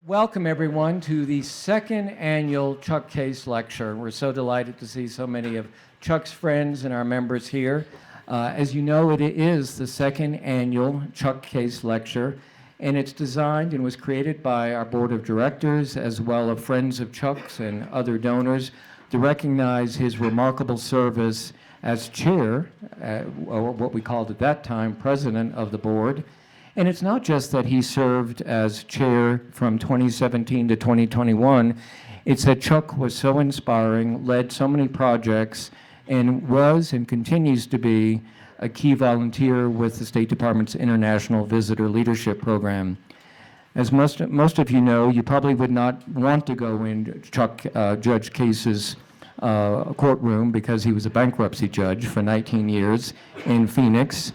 Welcome, everyone, to the second annual Chuck Case Lecture. We're so delighted to see so many of Chuck's friends and our members here. As you know, it is the second annual Chuck Case Lecture, and it's designed and was created by our board of directors, as well as friends of Chuck's and other donors, to recognize his remarkable service as chair, or what we called at that time, president of the board. And it's not just that he served as chair from 2017 to 2021, it's that Chuck was so inspiring, led so many projects, and was and continues to be a key volunteer with the State Department's International Visitor Leadership Program. As most of you know, you probably would not want to go in Judge Case's courtroom because he was a bankruptcy judge for 19 years in Phoenix.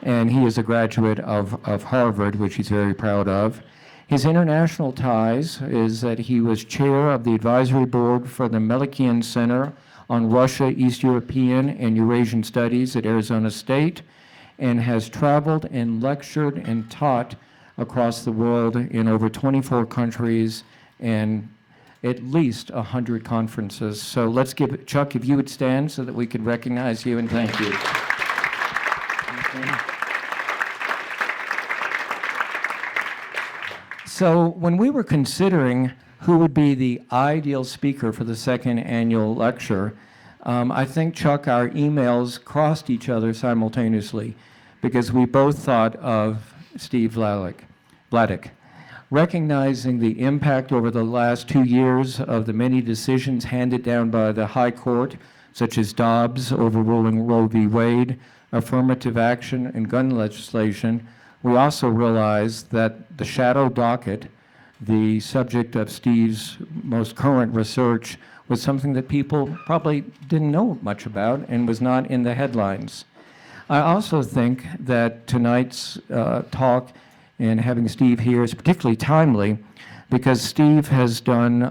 And he is a graduate of Harvard, which he's very proud of. His international ties is that he was chair of the advisory board for the Melikian Center on Russia, East European, and Eurasian Studies at Arizona State, and has traveled and lectured and taught across the world in over 24 countries and at least 100 conferences. So let's give Chuck, if you would stand so that we could recognize you, and thank you. So when we were considering who would be the ideal speaker for the second annual lecture, I think, Chuck, our emails crossed each other simultaneously because we both thought of Steve Vladeck, recognizing the impact over the last 2 years of the many decisions handed down by the High Court, such as Dobbs overruling Roe v. Wade, affirmative action, and gun legislation. We also realized that the Shadow Docket, the subject of Steve's most current research, was something that people probably didn't know much about and was not in the headlines. I also think that tonight's talk and having Steve here is particularly timely because Steve has done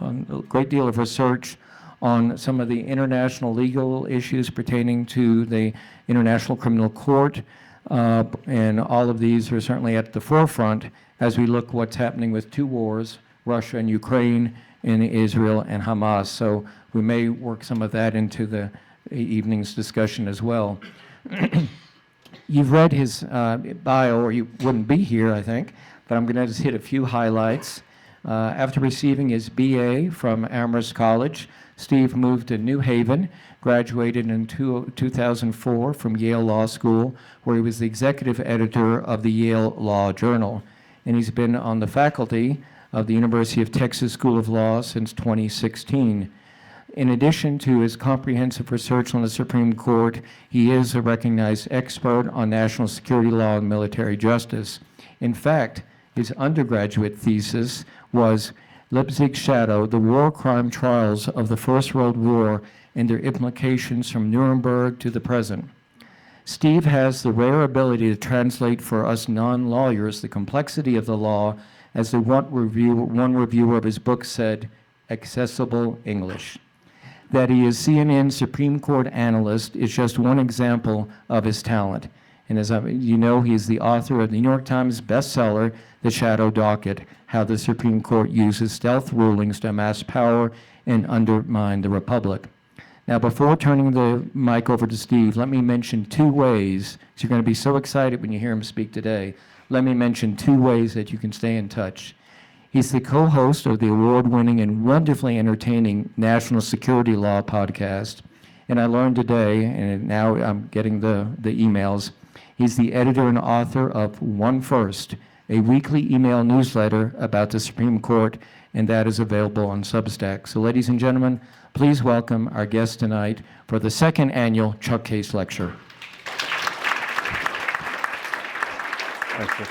a great deal of research on some of the international legal issues pertaining to the International Criminal Court, and all of these are certainly at the forefront as we look what's happening with two wars, Russia and Ukraine, and Israel and Hamas. So we may work some of that into the evening's discussion as well. You've read his bio, or you wouldn't be here, I think, but I'm going to just hit a few highlights. After receiving his BA from Amass College, Steve moved to New Haven, graduated in 2004 from Yale Law School, where he was the executive editor of the Yale Law Journal. And he's been on the faculty of the University of Texas School of Law since 2016. In addition to his comprehensive research on the Supreme Court, he is a recognized expert on national security law and military justice. In fact, his undergraduate thesis was Leipzig's Shadow, the War Crime Trials of the First World War and their implications from Nuremberg to the present. Steve has the rare ability to translate for us non-lawyers the complexity of the law, as the one reviewer of his book said, accessible English. That he is CNN's Supreme Court analyst is just one example of his talent. And as you know, he is the author of the New York Times bestseller, The Shadow Docket, How the Supreme Court Uses Stealth Rulings to Amass Power and Undermine the Republic. Now, before turning the mic over to Steve, let me mention 2 ways, because you're going to be so excited when you hear him speak today. Let me mention 2 ways that you can stay in touch. He's the co-host of the award-winning and wonderfully entertaining National Security Law podcast. And I learned today, and now I'm getting the emails, he's the editor and author of One First, a weekly email newsletter about the Supreme Court, and that is available on Substack. So ladies and gentlemen, please welcome our guest tonight for the second annual Chuck Case Lecture. Thank you.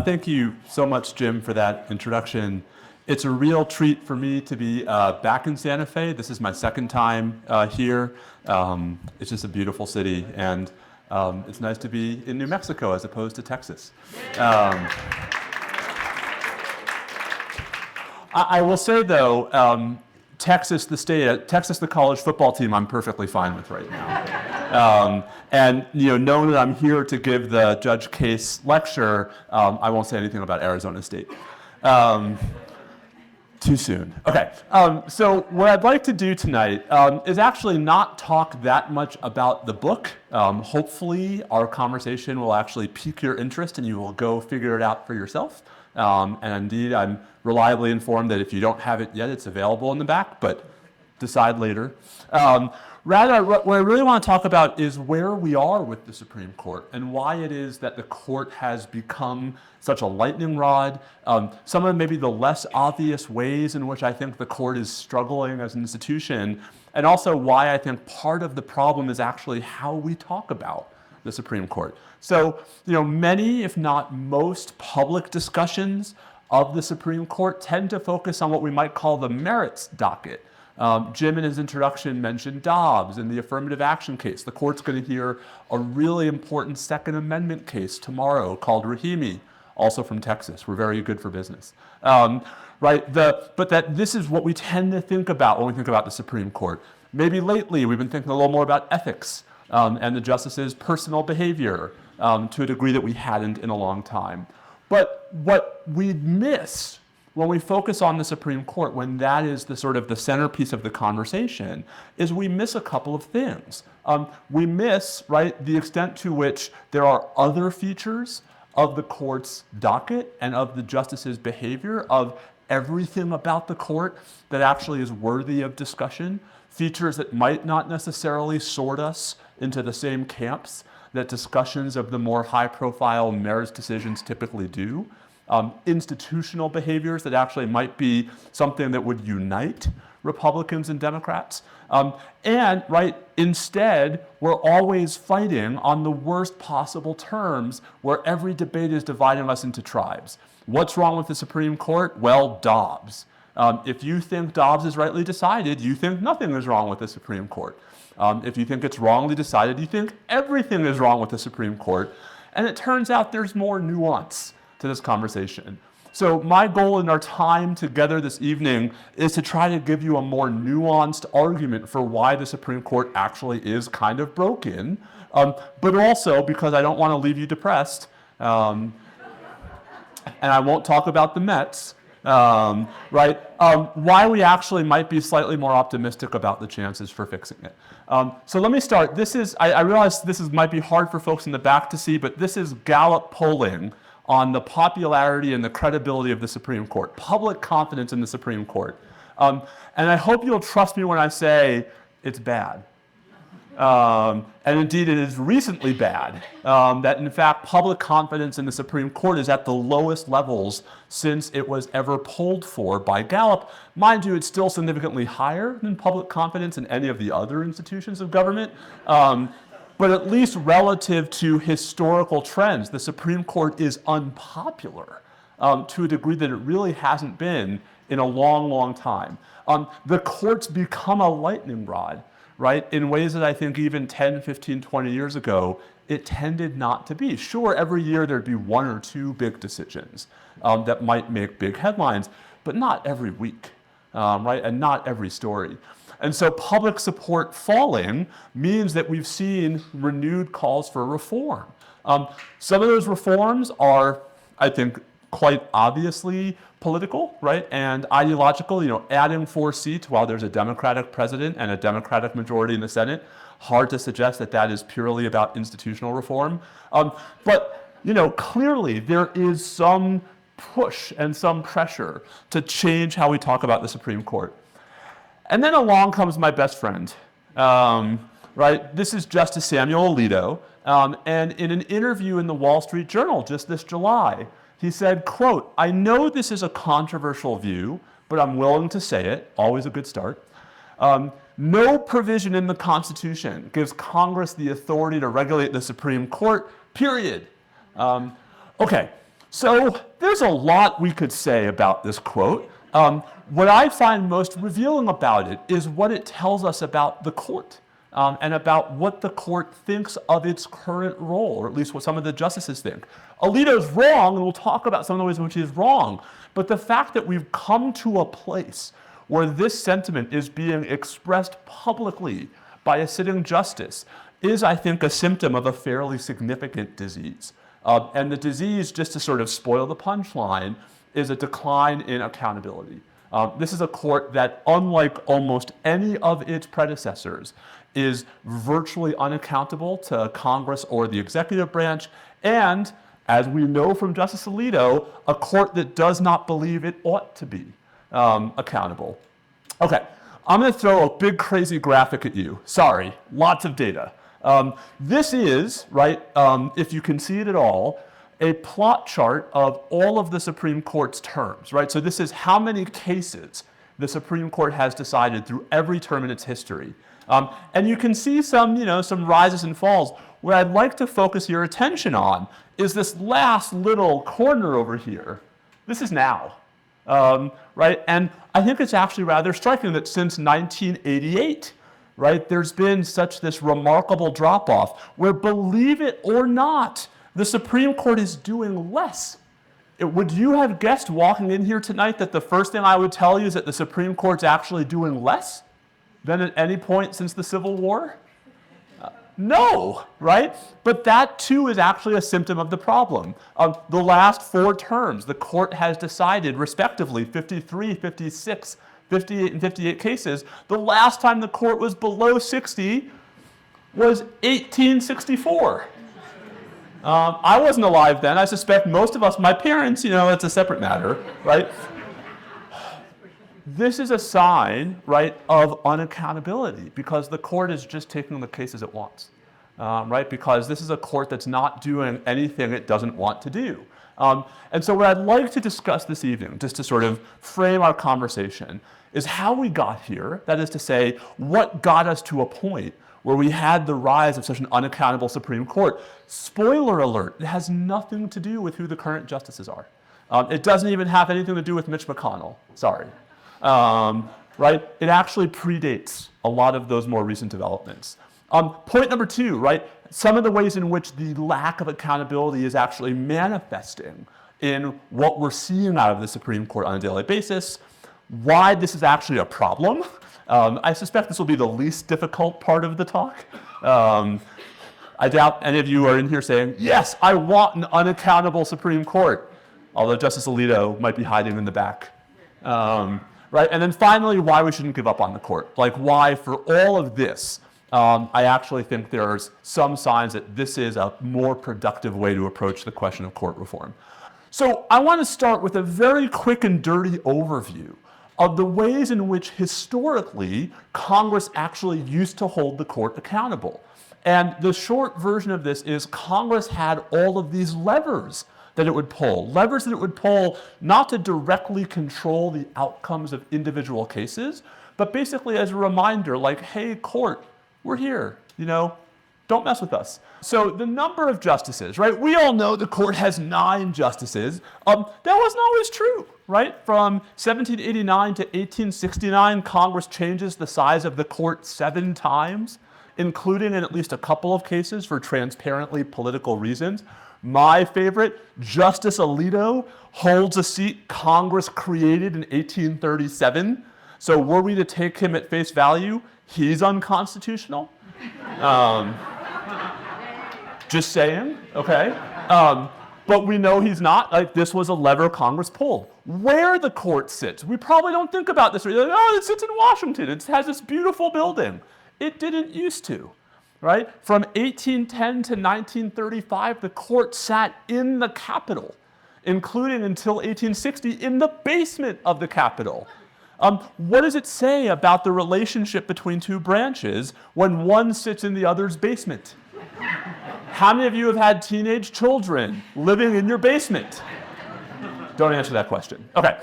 Thank you so much, Jim, for that introduction. It's a real treat for me to be back in Santa Fe. This is my second time here. It's just a beautiful city, and it's nice to be in New Mexico as opposed to Texas. I will say, though, Texas, the college football team, I'm perfectly fine with right now. And knowing that I'm here to give the Judge Case lecture, I won't say anything about Arizona State. Too soon. Okay. So what I'd like to do tonight is actually not talk that much about the book. Hopefully, our conversation will actually pique your interest and you will go figure it out for yourself. And indeed, I'm reliably informed that if you don't have it yet, it's available in the back, but decide later. Rather, what I really want to talk about is where we are with the Supreme Court and why it is that the court has become such a lightning rod. Some of maybe the less obvious ways in which I think the court is struggling as an institution, and also why I think part of the problem is actually how we talk about the Supreme Court. So, many, if not most, public discussions of the Supreme Court tend to focus on what we might call the merits docket. Jim, in his introduction, mentioned Dobbs and the affirmative action case. The court's going to hear a really important Second Amendment case tomorrow called Rahimi, also from Texas. We're very good for business. But that this is what we tend to think about when we think about the Supreme Court. Maybe lately we've been thinking a little more about ethics and the justices' personal behavior to a degree that we hadn't in a long time. But what we miss when we focus on the Supreme Court, when that is the sort of the centerpiece of the conversation, is we miss a couple of things. We miss, the extent to which there are other features of the court's docket and of the justices' behavior, of everything about the court that actually is worthy of discussion, features that might not necessarily sort us into the same camps that discussions of the more high-profile merits decisions typically do. Institutional behaviors that actually might be something that would unite Republicans and Democrats. Instead, we're always fighting on the worst possible terms where every debate is dividing us into tribes. What's wrong with the Supreme Court? Well, Dobbs. If you think Dobbs is rightly decided, you think nothing is wrong with the Supreme Court. If you think it's wrongly decided, you think everything is wrong with the Supreme Court. And it turns out there's more nuance to this conversation. So my goal in our time together this evening is to try to give you a more nuanced argument for why the Supreme Court actually is kind of broken, but also because I don't want to leave you depressed, and I won't talk about the Mets, why we actually might be slightly more optimistic about the chances for fixing it. So let me start. I realize this might be hard for folks in the back to see, but this is Gallup polling on the popularity and the credibility of the Supreme Court, public confidence in the Supreme Court. And I hope you'll trust me when I say it's bad. And indeed, it is recently bad, that in fact, public confidence in the Supreme Court is at the lowest levels since it was ever polled for by Gallup. Mind you, it's still significantly higher than public confidence in any of the other institutions of government. But at least relative to historical trends, the Supreme Court is unpopular to a degree that it really hasn't been in a long, long time. The court's become a lightning rod, in ways that I think even 10, 15, 20 years ago, it tended not to be. Sure, every year there'd be one or two big decisions that might make big headlines, but not every week, and not every story. And so public support falling means that we've seen renewed calls for reform. Some of those reforms are, I think, quite obviously political, and ideological. Adding 4 seats while there's a Democratic president and a Democratic majority in the Senate, hard to suggest that that is purely about institutional reform. But clearly there is some push and some pressure to change how we talk about the Supreme Court. And then along comes my best friend, This is Justice Samuel Alito, and in an interview in the Wall Street Journal just this July, he said, quote, "I know this is a controversial view, but I'm willing to say it," always a good start. "No provision in the Constitution gives Congress the authority to regulate the Supreme Court, period." Okay, so there's a lot we could say about this quote. What I find most revealing about it is what it tells us about the court and about what the court thinks of its current role, or at least what some of the justices think. Alito's wrong, and we'll talk about some of the ways in which he's wrong, but the fact that we've come to a place where this sentiment is being expressed publicly by a sitting justice is, I think, a symptom of a fairly significant disease. And the disease, just to sort of spoil the punchline, is a decline in accountability. This is a court that, unlike almost any of its predecessors, is virtually unaccountable to Congress or the executive branch, and, as we know from Justice Alito, a court that does not believe it ought to be accountable. Okay, I'm going to throw a big crazy graphic at you. Sorry, lots of data. This is, right, if you can see it at all, a plot chart of all of the Supreme Court's terms, right? So this is how many cases the Supreme Court has decided through every term in its history. And you can see some rises and falls. What I'd like to focus your attention on is this last little corner over here. This is now, right? And I think it's actually rather striking that since 1988, right, there's been this remarkable drop-off where, believe it or not, the Supreme Court is doing less. Would you have guessed walking in here tonight that the first thing I would tell you is that the Supreme Court's actually doing less than at any point since the Civil War? No, right? But that too is actually a symptom of the problem. The last 4 terms, the court has decided, respectively, 53, 56, 58, and 58 cases. The last time the court was below 60 was 1864. I wasn't alive then. I suspect most of us, my parents, it's a separate matter, right? This is a sign, right, of unaccountability because the court is just taking the cases it wants, right? Because this is a court that's not doing anything it doesn't want to do. And so what I'd like to discuss this evening, just to sort of frame our conversation, is how we got here. That is to say, what got us to a point where we had the rise of such an unaccountable Supreme Court. Spoiler alert, it has nothing to do with who the current justices are. It doesn't even have anything to do with Mitch McConnell, sorry. Right? It actually predates a lot of those more recent developments. Point number 2, right? Some of the ways in which the lack of accountability is actually manifesting in what we're seeing out of the Supreme Court on a daily basis, why this is actually a problem. I suspect this will be the least difficult part of the talk. I doubt any of you are in here saying, yes, I want an unaccountable Supreme Court, although Justice Alito might be hiding in the back. Right? And then finally, why we shouldn't give up on the court. Like why, for all of this, I actually think there's some signs that this is a more productive way to approach the question of court reform. So I want to start with a very quick and dirty overview of the ways in which historically Congress actually used to hold the court accountable. And the short version of this is Congress had all of these levers that it would pull. Levers that it would pull not to directly control the outcomes of individual cases, but basically as a reminder, like, hey, court, we're here, don't mess with us. So the number of justices, right? We all know the court has 9 justices. That wasn't always true, right? From 1789 to 1869, Congress changes the size of the court 7 times, including in at least a couple of cases for transparently political reasons. My favorite, Justice Alito holds a seat Congress created in 1837. So were we to take him at face value, he's unconstitutional. Just saying, okay? But we know he's not. Like, this was a lever Congress pulled. Where the court sits, we probably don't think about this. We're like, oh, it sits in Washington. It has this beautiful building. It didn't used to, right? From 1810 to 1935, the court sat in the Capitol, including until 1860 in the basement of the Capitol. What does it say about the relationship between 2 branches when one sits in the other's basement? How many of you have had teenage children living in your basement? Don't answer that question. Okay.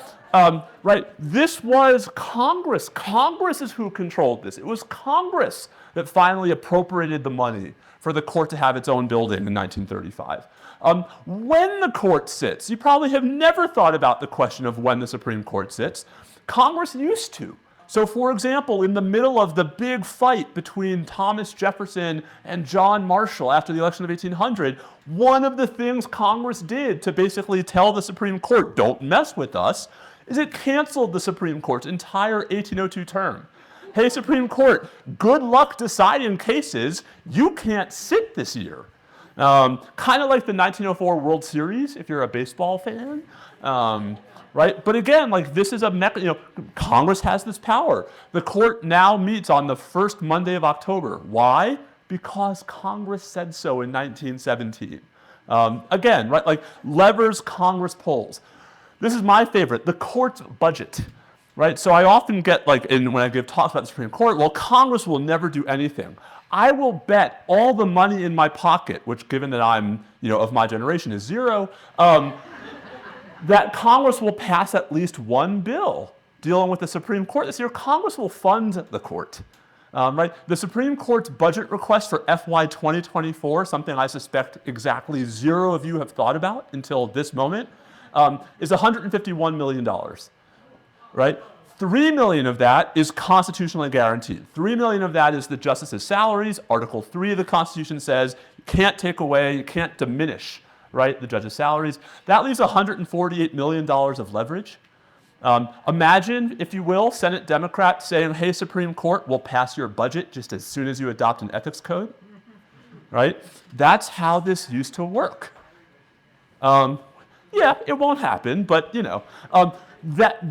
Right. This was Congress. Congress is who controlled this. It was Congress that finally appropriated the money for the court to have its own building in 1935. When the court sits, you probably have never thought about the question of when the Supreme Court sits. Congress used to. So, for example, in the middle of the big fight between Thomas Jefferson and John Marshall after the election of 1800, one of the things Congress did to basically tell the Supreme Court, don't mess with us, is it canceled the Supreme Court's entire 1802 term. hey, Supreme Court, good luck deciding cases. You can't sit this year. Kind of like the 1904 World Series, if you're a baseball fan. Right? But again, like this is Congress has this power. The court now meets on the first Monday of October. Why? Because Congress said so in 1917. Again, right? Like levers Congress pulls. This is my favorite, the court's budget. Right? So I often get when I give talks about the Supreme Court, well, Congress will never do anything. I will bet all the money in my pocket, which given that I'm, of my generation is zero, that Congress will pass at least one bill dealing with the Supreme Court this year. Congress will fund the court. Right? The Supreme Court's budget request for FY 2024, something I suspect exactly zero of you have thought about until this moment, is $151 million. Right? $3 million of that is constitutionally guaranteed. $3 million of that is the justices' salaries. Article 3 of the Constitution says you can't take away, you can't diminish, right, the judges' salaries. That leaves $148 million of leverage. Imagine, if you will, Senate Democrats saying, hey, Supreme Court, we'll pass your budget just as soon as you adopt an ethics code. Right? That's how this used to work. Yeah, it won't happen, but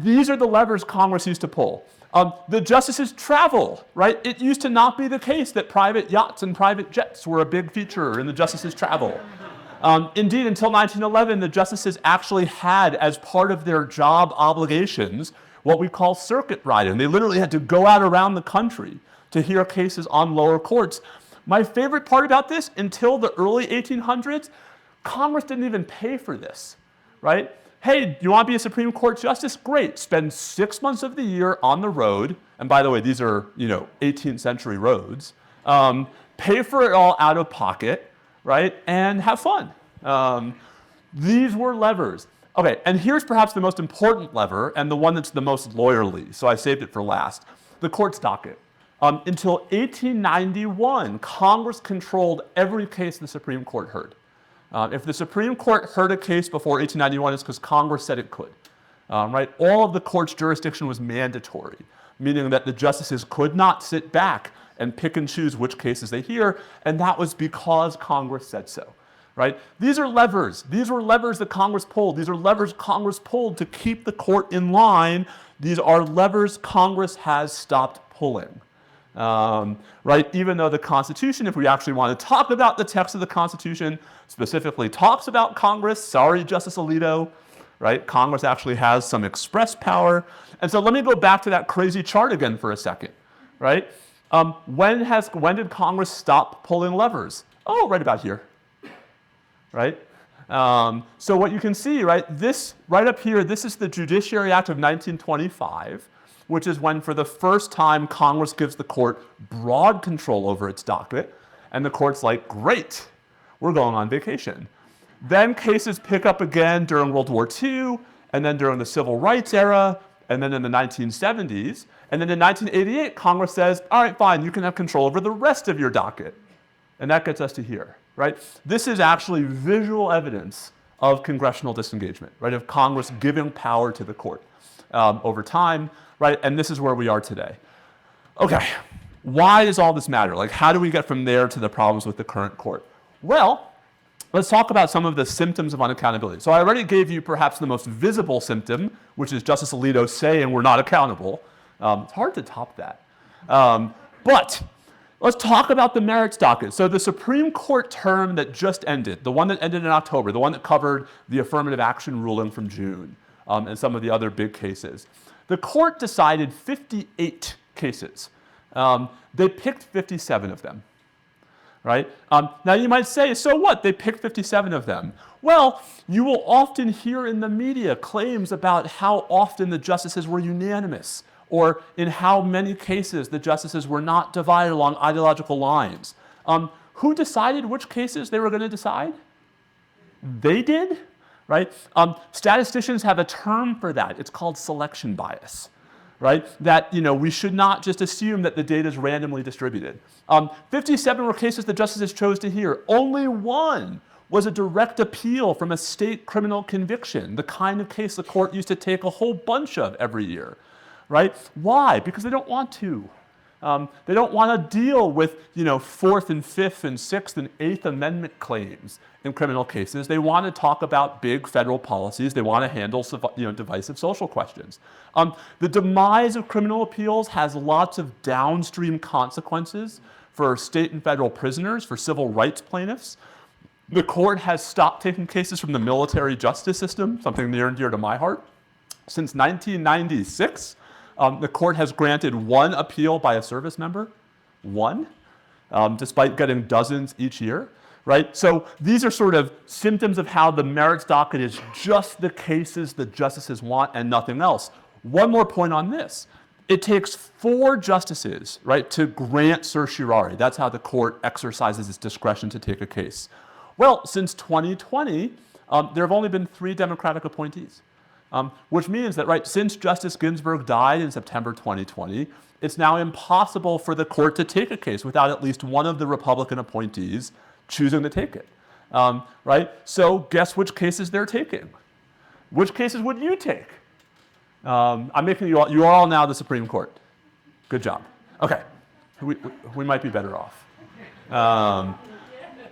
these are the levers Congress used to pull. The justices travel, right? It used to not be the case that private yachts and private jets were a big feature in the justices' travel. Indeed, until 1911, the justices actually had, as part of their job obligations, what we call circuit riding. They literally had to go out around the country to hear cases on lower courts. My favorite part about this, until the early 1800s, Congress didn't even pay for this, right? Hey, you want to be a Supreme Court justice? Great. Spend 6 months of the year on the road. And by the way, these are, 18th century roads. Pay for it all out of pocket, right? And have fun. These were levers. Okay, and here's perhaps the most important lever and the one that's the most lawyerly. So I saved it for last. The court's docket. Until 1891, Congress controlled every case the Supreme Court heard. If the Supreme Court heard a case before 1891, it's because Congress said it could. Right? All of the court's jurisdiction was mandatory, meaning that the justices could not sit back and pick and choose which cases they hear, and that was because Congress said so. Right? These are levers. These were levers that Congress pulled. These are levers Congress pulled to keep the court in line. These are levers Congress has stopped pulling. Right? Even though the Constitution, if we actually want to talk about the text of the Constitution, specifically talks about Congress, sorry, Justice Alito, right? Congress actually has some express power. And so let me go back to that crazy chart again for a second, right? When did Congress stop pulling levers? Oh, right about here, right? So what you can see, right, this right up here, this is the Judiciary Act of 1925, which is when for the first time Congress gives the court broad control over its docket, and the court's like, great, we're going on vacation. Then cases pick up again during World War II, and then during the Civil Rights era, and then in the 1970s. And then in 1988, Congress says, all right, fine, you can have control over the rest of your docket. And that gets us to here, right? This is actually visual evidence of congressional disengagement, right? Of Congress giving power to the court over time, right? And this is where we are today. Okay, why does all this matter? Like, how do we get from there to the problems with the current court? Well, let's talk about some of the symptoms of unaccountability. So I already gave you perhaps the most visible symptom, which is Justice Alito saying we're not accountable. It's hard to top that. But let's talk about the merits docket. So the Supreme Court term that just ended, the one that ended in October, the one that covered the affirmative action ruling from June, and some of the other big cases. The court decided 58 cases. They picked 57 of them. Right? Now you might say, so what? They picked 57 of them. Well, you will often hear in the media claims about how often the justices were unanimous, or in how many cases the justices were not divided along ideological lines. Who decided which cases they were going to decide? They did, right? Statisticians have a term for that. It's called selection bias. Right? That, we should not just assume that the data is randomly distributed. 57 were cases the justices chose to hear. Only one was a direct appeal from a state criminal conviction, the kind of case the court used to take a whole bunch of every year. Right? Why? Because they don't want to. They don't want to deal with, Fourth and Fifth and Sixth and Eighth Amendment claims in criminal cases. They want to talk about big federal policies. They want to handle, divisive social questions. The demise of criminal appeals has lots of downstream consequences for state and federal prisoners, for civil rights plaintiffs. The court has stopped taking cases from the military justice system, something near and dear to my heart. Since 1996, the court has granted one appeal by a service member, one, despite getting dozens each year, right? So these are sort of symptoms of how the merits docket is just the cases the justices want and nothing else. One more point on this. It takes 4 justices, right, to grant certiorari. That's how the court exercises its discretion to take a case. Well, since 2020, there have only been 3 Democratic appointees. Which means that, right, since Justice Ginsburg died in September 2020, it's now impossible for the court to take a case without at least one of the Republican appointees choosing to take it, right? So guess which cases they're taking? Which cases would you take? I'm making you are all now the Supreme Court. Good job. Okay, we might be better off.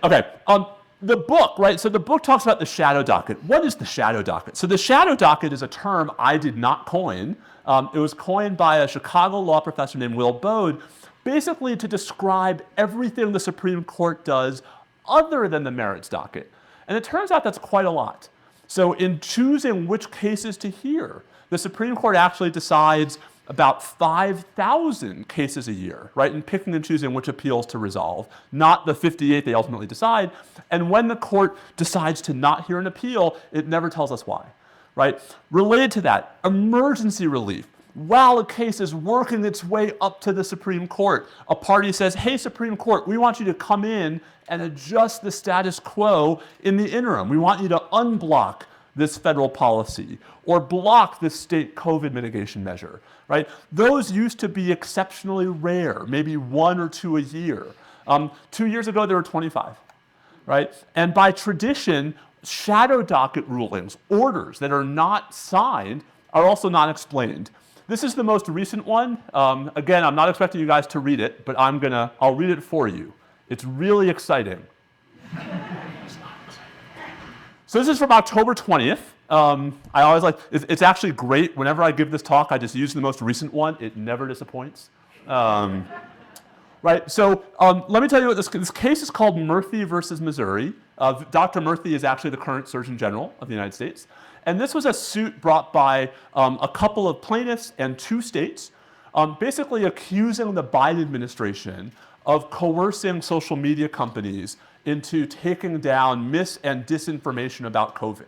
Okay. The book, right? So the book talks about the shadow docket. What is the shadow docket? So the shadow docket is a term I did not coin. It was coined by a Chicago law professor named Will Bode, basically to describe everything the Supreme Court does other than the merits docket. And it turns out that's quite a lot. So in choosing which cases to hear, the Supreme Court actually decides about 5,000 cases a year, right, and picking and choosing which appeals to resolve, not the 58 they ultimately decide. And when the court decides to not hear an appeal, it never tells us why, right? Related to that, emergency relief. While a case is working its way up to the Supreme Court, a party says, hey, Supreme Court, we want you to come in and adjust the status quo in the interim. We want you to unblock this federal policy or block this state COVID mitigation measure, right? Those used to be exceptionally rare, maybe 1 or 2 a year. 2 years ago, there were 25, right? And by tradition, shadow docket rulings, orders that are not signed, are also not explained. This is the most recent one. Again, I'm not expecting you guys to read it, but I'll read it for you. It's really exciting. So this is from October 20th. I always it's actually great. Whenever I give this talk, I just use the most recent one. It never disappoints. Right, so let me tell you what this case is called Murphy versus Missouri. Dr. Murphy is actually the current Surgeon General of the United States. And this was a suit brought by a couple of plaintiffs and 2 states, basically accusing the Biden administration of coercing social media companies into taking down mis- and disinformation about COVID,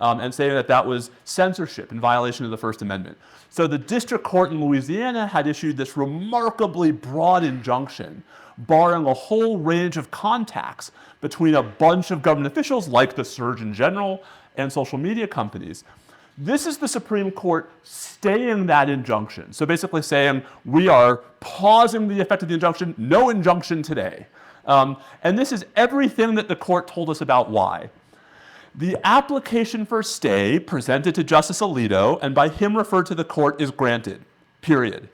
and saying that that was censorship in violation of the First Amendment. So the district court in Louisiana had issued this remarkably broad injunction, barring a whole range of contacts between a bunch of government officials, like the Surgeon General, and social media companies. This is the Supreme Court staying that injunction. So basically saying, we are pausing the effect of the injunction, no injunction today. And this is everything that the court told us about why. The application for stay presented to Justice Alito and by him referred to the court is granted, period.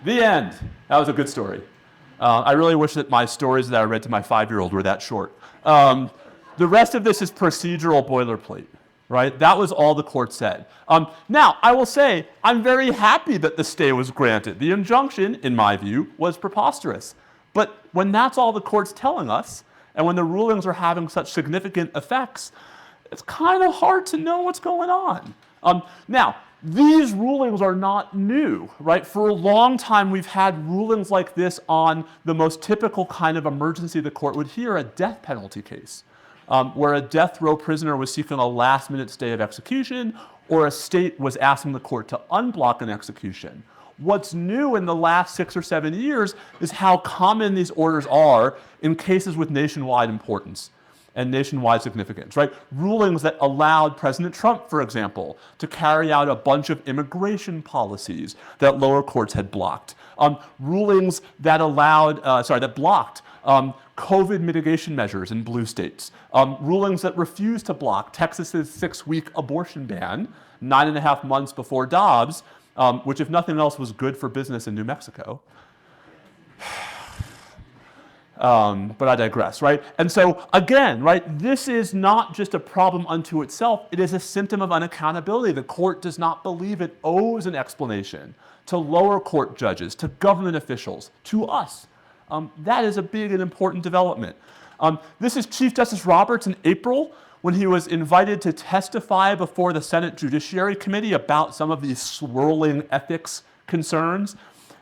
The end. That was a good story. I really wish that my stories that I read to my 5-year-old were that short. The rest of this is procedural boilerplate, right? That was all the court said. Now, I will say, I'm very happy that the stay was granted. The injunction, in my view, was preposterous. But when that's all the court's telling us, and when the rulings are having such significant effects, it's kind of hard to know what's going on. Now, these rulings are not new, right? For a long time, we've had rulings like this on the most typical kind of emergency the court would hear, a death penalty case, where a death row prisoner was seeking a last-minute stay of execution, or a state was asking the court to unblock an execution. What's new in the last 6 or 7 years is how common these orders are in cases with nationwide importance and nationwide significance, right? Rulings that allowed President Trump, for example, to carry out a bunch of immigration policies that lower courts had blocked. Rulings that that blocked COVID mitigation measures in blue states. Rulings that refused to block Texas's 6-week abortion ban 9.5 months before Dobbs, which if nothing else was good for business in New Mexico. But I digress, right? And so again, right, this is not just a problem unto itself, it is a symptom of unaccountability. The court does not believe it owes an explanation to lower court judges, to government officials, to us. That is a big and important development. This is Chief Justice Roberts in April when he was invited to testify before the Senate Judiciary Committee about some of these swirling ethics concerns.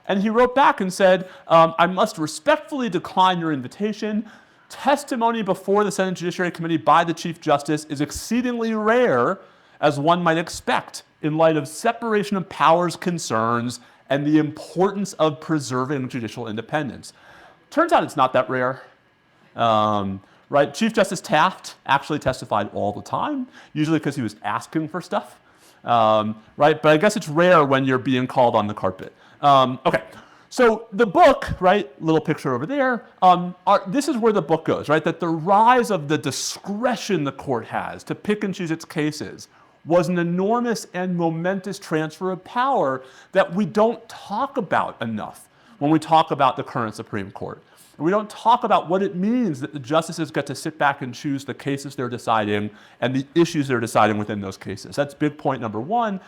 And he wrote back and said, I must respectfully decline your invitation. Testimony before the Senate Judiciary Committee by the Chief Justice is exceedingly rare, as one might expect, in light of separation of powers concerns and the importance of preserving judicial independence. Turns out it's not that rare. Right? Chief Justice Taft actually testified all the time, usually because he was asking for stuff. Right? But I guess it's rare when you're being called on the carpet. Okay, so the book, right, little picture over there, this is where the book goes, right, that the rise of the discretion the court has to pick and choose its cases was an enormous and momentous transfer of power that we don't talk about enough when we talk about the current Supreme Court. We don't talk about what it means that the justices get to sit back and choose the cases they're deciding and the issues they're deciding within those cases. That's big point number one.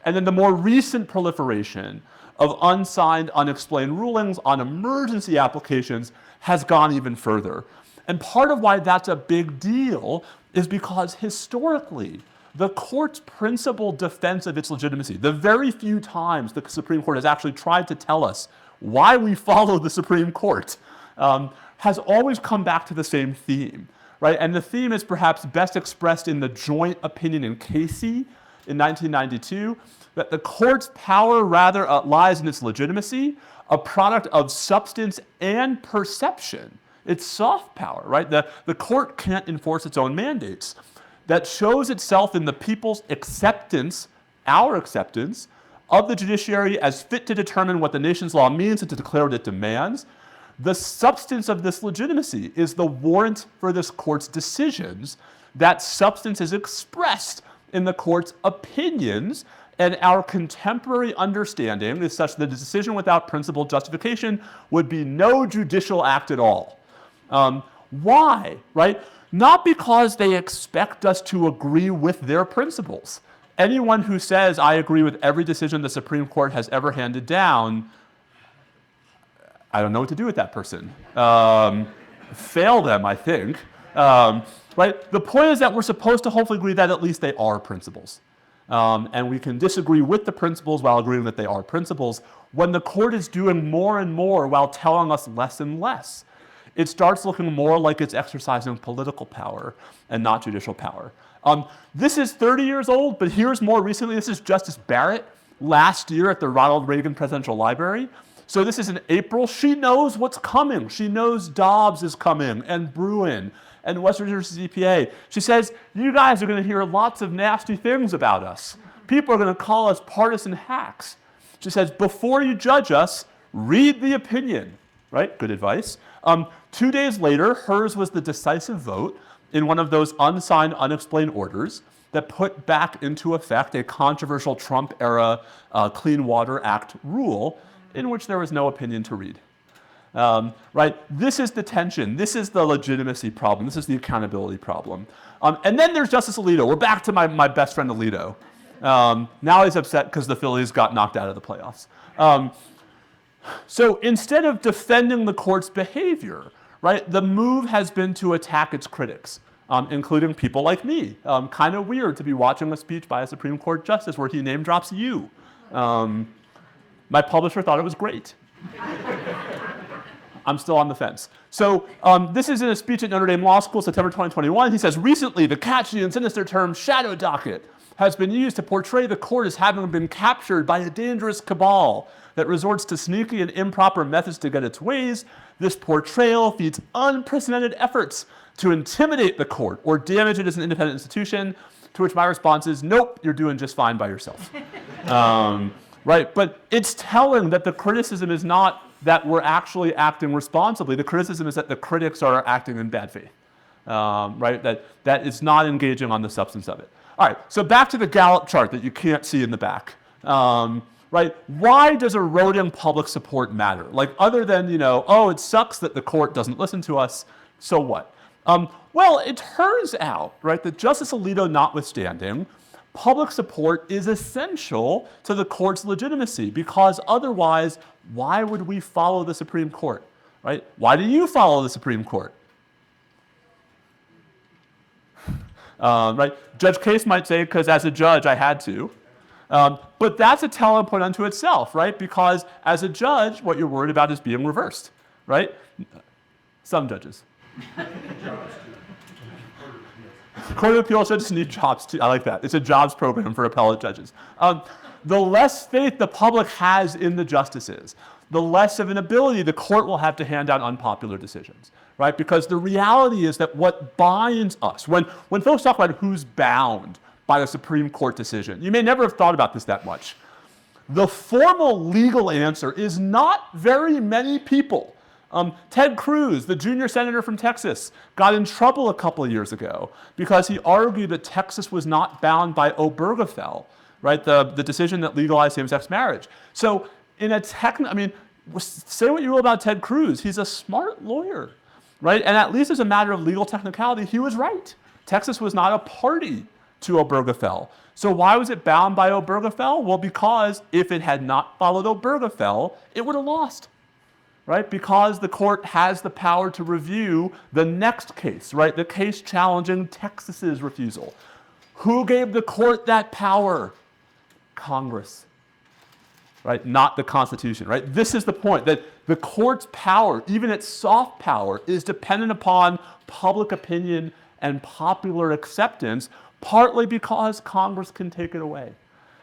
And then the more recent proliferation of unsigned, unexplained rulings on emergency applications has gone even further. And part of why that's a big deal is because historically, the court's principal defense of its legitimacy, the very few times the Supreme Court has actually tried to tell us why we follow the Supreme Court, has always come back to the same theme, right? And the theme is perhaps best expressed in the joint opinion in Casey in 1992, that the court's power rather lies in its legitimacy, a product of substance and perception. It's soft power, right? The court can't enforce its own mandates. That shows itself in the people's acceptance, our acceptance, of the judiciary as fit to determine what the nation's law means and to declare what it demands. The substance of this legitimacy is the warrant for this court's decisions. That substance is expressed in the court's opinions, and our contemporary understanding is such that a decision without principled justification would be no judicial act at all. Why, right? Not because they expect us to agree with their principles. Anyone who says, I agree with every decision the Supreme Court has ever handed down, I don't know what to do with that person. Fail them, I think. Right? The point is that we're supposed to hopefully agree that at least they are principles. And we can disagree with the principles while agreeing that they are principles. When the court is doing more and more while telling us less and less, it starts looking more like it's exercising political power and not judicial power. This is 30 years old, but here's more recently. This is Justice Barrett last year at the Ronald Reagan Presidential Library. So this is in April. She knows what's coming. She knows Dobbs is coming and Bruin and West Virginia's EPA. She says, you guys are going to hear lots of nasty things about us. People are going to call us partisan hacks. She says, before you judge us, read the opinion, right? Good advice. 2 days later, hers was the decisive vote in one of those unsigned, unexplained orders that put back into effect a controversial Trump-era Clean Water Act rule in which there was no opinion to read. Right? This is the tension. This is the legitimacy problem. This is the accountability problem. And then there's Justice Alito. We're back to my best friend Alito. Now he's upset because the Phillies got knocked out of the playoffs. So instead of defending the court's behavior, right, the move has been to attack its critics, including people like me. Kind of weird to be watching a speech by a Supreme Court justice where he name drops you. My publisher thought it was great. I'm still on the fence. So this is in a speech at Notre Dame Law School, September 2021. He says, recently, the catchy and sinister term shadow docket has been used to portray the court as having been captured by a dangerous cabal that resorts to sneaky and improper methods to get its ways. This portrayal feeds unprecedented efforts to intimidate the court or damage it as an independent institution, to which my response is, nope, you're doing just fine by yourself. Right? But it's telling that the criticism is not that we're actually acting responsibly. The criticism is that the critics are acting in bad faith. Right? That it's not engaging on the substance of it. All right, so back to the Gallup chart that you can't see in the back. right? Why does eroding public support matter? Like, other than, oh, it sucks that the court doesn't listen to us, so what? Well, it turns out, right, that Justice Alito notwithstanding, public support is essential to the court's legitimacy, because otherwise, why would we follow the Supreme Court, right? Why do you follow the Supreme Court? Right? Judge Case might say, because as a judge, I had to. But that's a telling point unto itself, right? Because as a judge, what you're worried about is being reversed, right? Some judges. Court of Appeals judges need jobs too. I like that. It's a jobs program for appellate judges. The less faith the public has in the justices, the less of an ability the court will have to hand down unpopular decisions, right? Because the reality is that what binds us, when folks talk about who's bound by the Supreme Court decision, you may never have thought about this that much. The formal legal answer is not very many people. Ted Cruz, the junior senator from Texas, got in trouble a couple of years ago because he argued that Texas was not bound by Obergefell, right? The decision that legalized same-sex marriage. So in a say what you will about Ted Cruz, he's a smart lawyer, right? And at least as a matter of legal technicality, he was right. Texas was not a party to Obergefell. So why was it bound by Obergefell? Well, because if it had not followed Obergefell, it would have lost. Right? Because the court has the power to review the next case, right? The case challenging Texas's refusal. Who gave the court that power? Congress, right? Not the Constitution, right? This is the point, that the court's power, even its soft power, is dependent upon public opinion and popular acceptance, partly because Congress can take it away,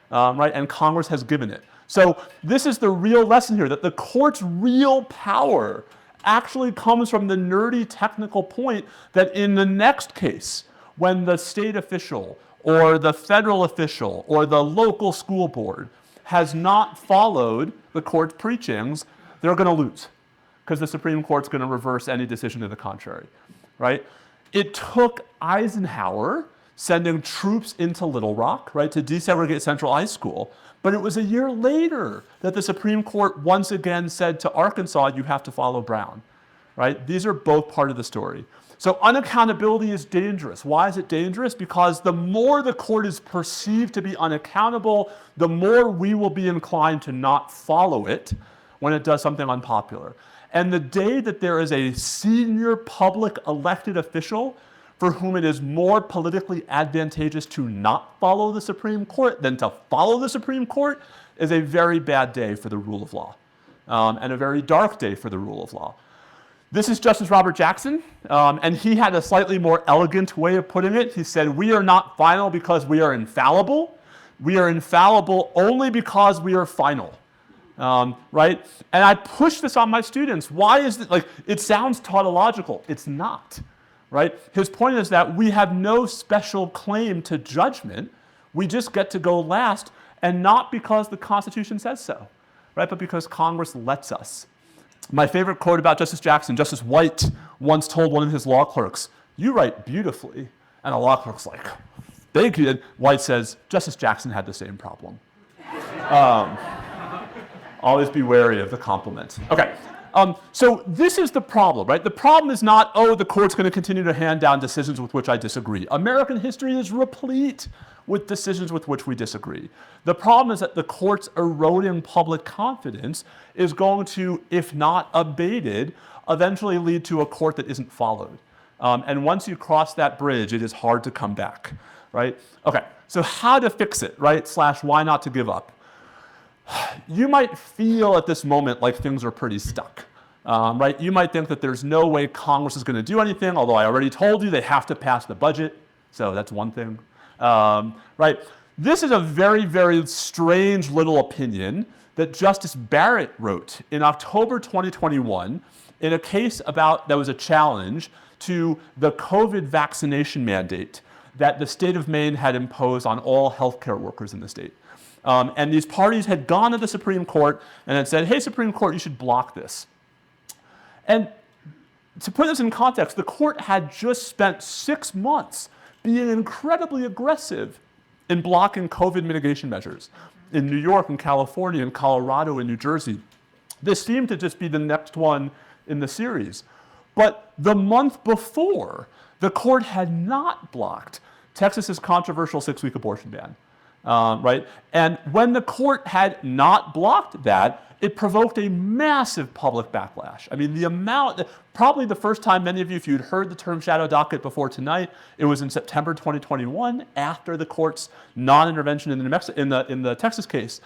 right? And Congress has given it. So this is the real lesson here, that the court's real power actually comes from the nerdy technical point that in the next case, when the state official or the federal official or the local school board has not followed the court's preachings, they're going to lose, because the Supreme Court's going to reverse any decision to the contrary, right? It took Eisenhower sending troops into Little Rock, right, to desegregate Central High School. But it was a year later that the Supreme Court once again said to Arkansas, you have to follow Brown, right? These are both part of the story. So unaccountability is dangerous. Why is it dangerous? Because the more the court is perceived to be unaccountable, the more we will be inclined to not follow it when it does something unpopular. And the day that there is a senior public elected official for whom it is more politically advantageous to not follow the Supreme Court than to follow the Supreme Court is a very bad day for the rule of law, and a very dark day for the rule of law. This is Justice Robert Jackson, and he had a slightly more elegant way of putting it. He said, we are not final because we are infallible. We are infallible only because we are final. Right? And I push this on my students. Why is it, it sounds tautological. It's not. Right? His point is that we have no special claim to judgment. We just get to go last, and not because the Constitution says so, right? But because Congress lets us. My favorite quote about Justice Jackson, Justice White once told one of his law clerks, "You write beautifully." And a law clerk's like, "Thank you." And White says, "Justice Jackson had the same problem." Always be wary of the compliment. Okay. So this is the problem, right? The problem is not, oh, the court's going to continue to hand down decisions with which I disagree. American history is replete with decisions with which we disagree. The problem is that the court's eroding public confidence is going to, if not abated, eventually lead to a court that isn't followed. And once you cross that bridge, it is hard to come back, right? Okay, so how to fix it, right? / why not to give up? You might feel at this moment like things are pretty stuck, right? You might think that there's no way Congress is going to do anything, although I already told you they have to pass the budget, so that's one thing, right? This is a very, very strange little opinion that Justice Barrett wrote in October 2021 in a case that was a challenge to the COVID vaccination mandate that the state of Maine had imposed on all healthcare workers in the state. And these parties had gone to the Supreme Court and had said, hey, Supreme Court, you should block this. And to put this in context, the court had just spent 6 months being incredibly aggressive in blocking COVID mitigation measures in New York and California and Colorado and New Jersey. This seemed to just be the next one in the series. But the month before, the court had not blocked Texas's controversial 6-week abortion ban, right? And when the court had not blocked that, it provoked a massive public backlash. I mean, the amount, probably the first time many of you, if you'd heard the term shadow docket before tonight, it was in September 2021, after the court's non-intervention in the Texas case.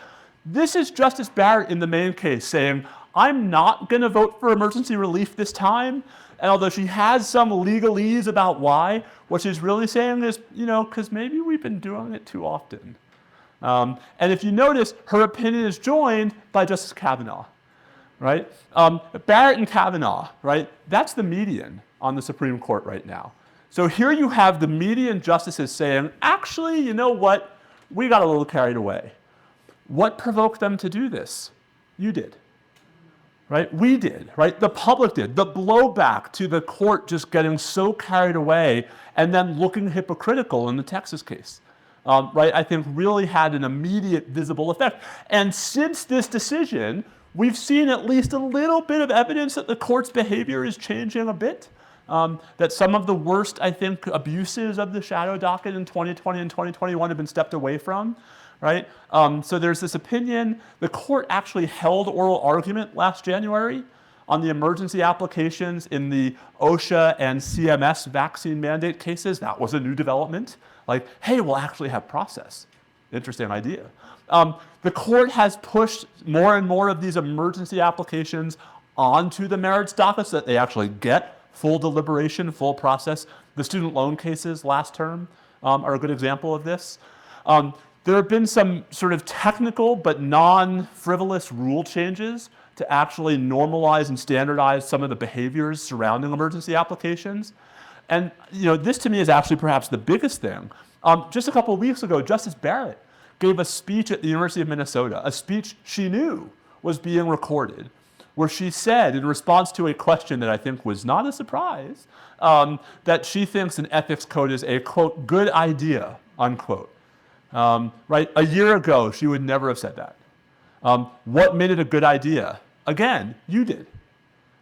This is Justice Barrett in the main case saying, I'm not going to vote for emergency relief this time. And although she has some legalese about why, what she's really saying is, because maybe we've been doing it too often. And if you notice, her opinion is joined by Justice Kavanaugh, right? Barrett and Kavanaugh, right? That's the median on the Supreme Court right now. So here you have the median justices saying, actually, you know what? We got a little carried away. What provoked them to do this? You did, right? We did, right? The public did. The blowback to the court just getting so carried away and then looking hypocritical in the Texas case. Right, I think really had an immediate visible effect. And since this decision, we've seen at least a little bit of evidence that the court's behavior is changing a bit. That some of the worst, I think, abuses of the shadow docket in 2020 and 2021 have been stepped away from, right? So there's this opinion. The court actually held oral argument last January on the emergency applications in the OSHA and CMS vaccine mandate cases. That was a new development. Like, hey, we'll actually have process. Interesting idea. The court has pushed more and more of these emergency applications onto the merits docket so that they actually get full deliberation, full process. The student loan cases last term are a good example of this. There have been some sort of technical but non-frivolous rule changes to actually normalize and standardize some of the behaviors surrounding emergency applications. And this to me is actually perhaps the biggest thing. Just a couple of weeks ago, Justice Barrett gave a speech at the University of Minnesota, a speech she knew was being recorded, where she said, in response to a question that I think was not a surprise, that she thinks an ethics code is a, quote, good idea, unquote. Right? A year ago, she would never have said that. What made it a good idea? Again, you did.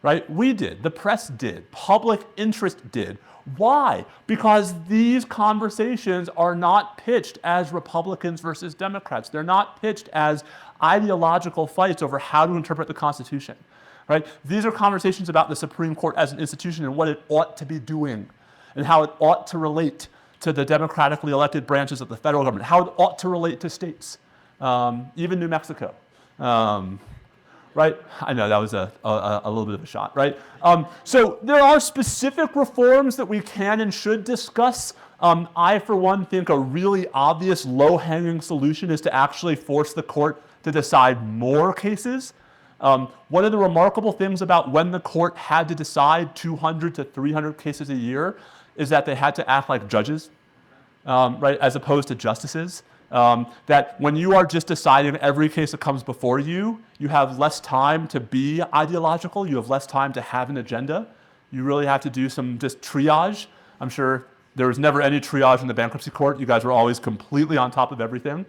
Right? We did. The press did. Public interest did. Why? Because these conversations are not pitched as Republicans versus Democrats. They're not pitched as ideological fights over how to interpret the Constitution. Right? These are conversations about the Supreme Court as an institution and what it ought to be doing and how it ought to relate to the democratically elected branches of the federal government, how it ought to relate to states, even New Mexico. Right? I know that was a little bit of a shot, right? So there are specific reforms that we can and should discuss. I, for one, think a really obvious low-hanging solution is to actually force the court to decide more cases. One of the remarkable things about when the court had to decide 200 to 300 cases a year is that they had to act like judges, right, as opposed to justices. That when you are just deciding every case that comes before you, you have less time to be ideological, you have less time to have an agenda. You really have to do some just triage. I'm sure there was never any triage in the bankruptcy court. You guys were always completely on top of everything.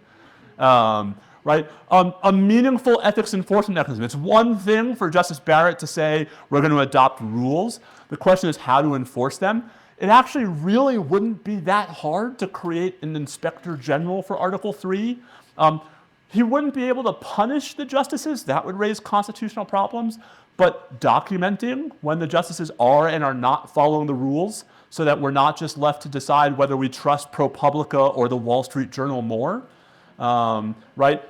Right? A meaningful ethics enforcement mechanism. It's one thing for Justice Barrett to say, we're going to adopt rules. The question is how to enforce them. It actually really wouldn't be that hard to create an inspector general for Article 3. He wouldn't be able to punish the justices. That would raise constitutional problems. But documenting when the justices are and are not following the rules so that we're not just left to decide whether we trust ProPublica or the Wall Street Journal more. Right?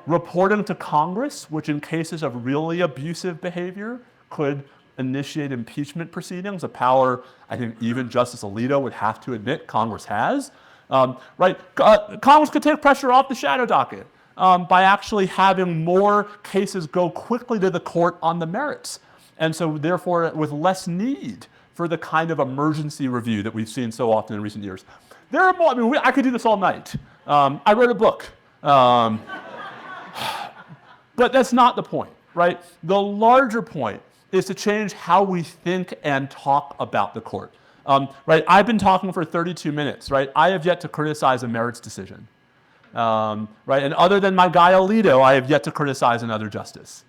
Reporting to Congress, which in cases of really abusive behavior could initiate impeachment proceedings, a power I think even Justice Alito would have to admit Congress has. Right? Congress could take pressure off the shadow docket by actually having more cases go quickly to the court on the merits. And so therefore with less need for the kind of emergency review that we've seen so often in recent years. There are more, I could do this all night. I wrote a book. But that's not the point, right? The larger point is to change how we think and talk about the court. Right? I've been talking for 32 minutes, right? I have yet to criticize a merits decision. Right? And other than my guy Alito, I have yet to criticize another justice.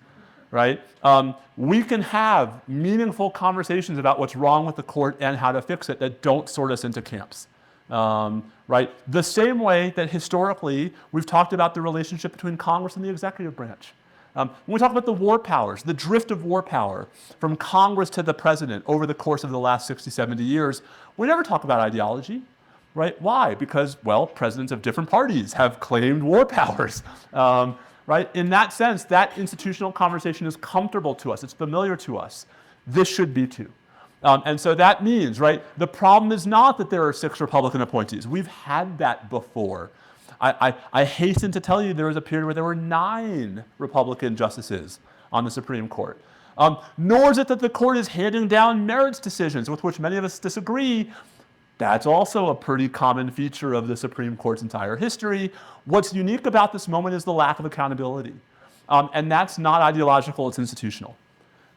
Right? We can have meaningful conversations about what's wrong with the court and how to fix it that don't sort us into camps. Right? The same way that historically we've talked about the relationship between Congress and the executive branch. When we talk about the war powers, the drift of war power from Congress to the president over the course of the last 60, 70 years, we never talk about ideology. Right? Why? Because, well, presidents of different parties have claimed war powers. Right? In that sense, that institutional conversation is comfortable to us. It's familiar to us. This should be too. And so that means, right, the problem is not that there are 6 Republican appointees. We've had that before. I hasten to tell you there was a period where there were 9 Republican justices on the Supreme Court. Nor is it that the court is handing down merits decisions with which many of us disagree. That's also a pretty common feature of the Supreme Court's entire history. What's unique about this moment is the lack of accountability. And that's not ideological, it's institutional.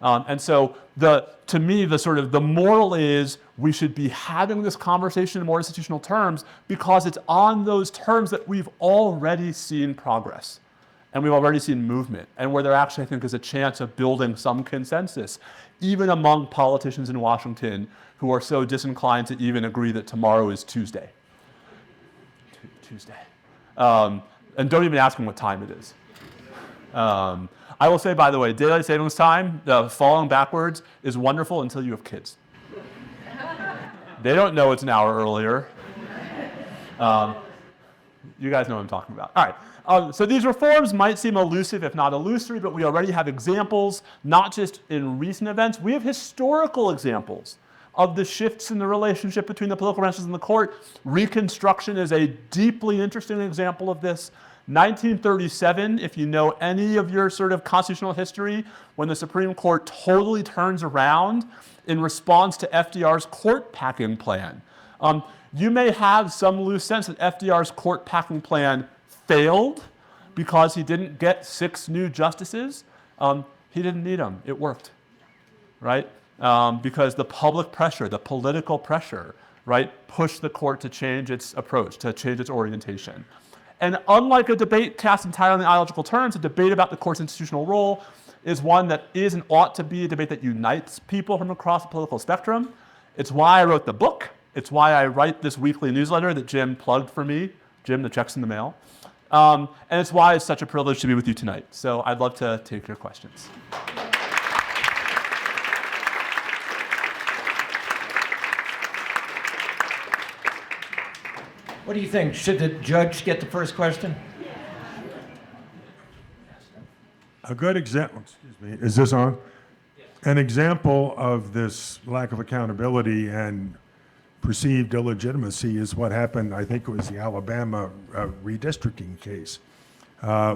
And so to me, the moral is we should be having this conversation in more institutional terms because it's on those terms that we've already seen progress. And we've already seen movement, and where there actually, I think, is a chance of building some consensus, even among politicians in Washington who are so disinclined to even agree that tomorrow is Tuesday. Tuesday. And don't even ask them what time it is. I will say, by the way, daylight savings time, falling backwards, is wonderful until you have kids. They don't know it's an hour earlier. You guys know what I'm talking about. All right. So these reforms might seem elusive, if not illusory, but we already have examples, not just in recent events. We have historical examples of the shifts in the relationship between the political branches and the court. Reconstruction is a deeply interesting example of this. 1937, if you know any of your sort of constitutional history, when the Supreme Court totally turns around in response to FDR's court packing plan. You may have some loose sense that FDR's court packing plan failed because he didn't get 6 new justices. He didn't need them. It worked, right? Because the public pressure, the political pressure, right, pushed the court to change its approach, to change its orientation. And unlike a debate cast entirely in ideological terms, a debate about the court's institutional role is one that is and ought to be a debate that unites people from across the political spectrum. It's why I wrote the book. It's why I write this weekly newsletter that Jim plugged for me. Jim, the check's in the mail. And it's why it's such a privilege to be with you tonight. So I'd love to take your questions. What do you think? Should the judge get the first question? A good example, is this on? An example of this lack of accountability and perceived illegitimacy is what happened, I think it was the Alabama redistricting case,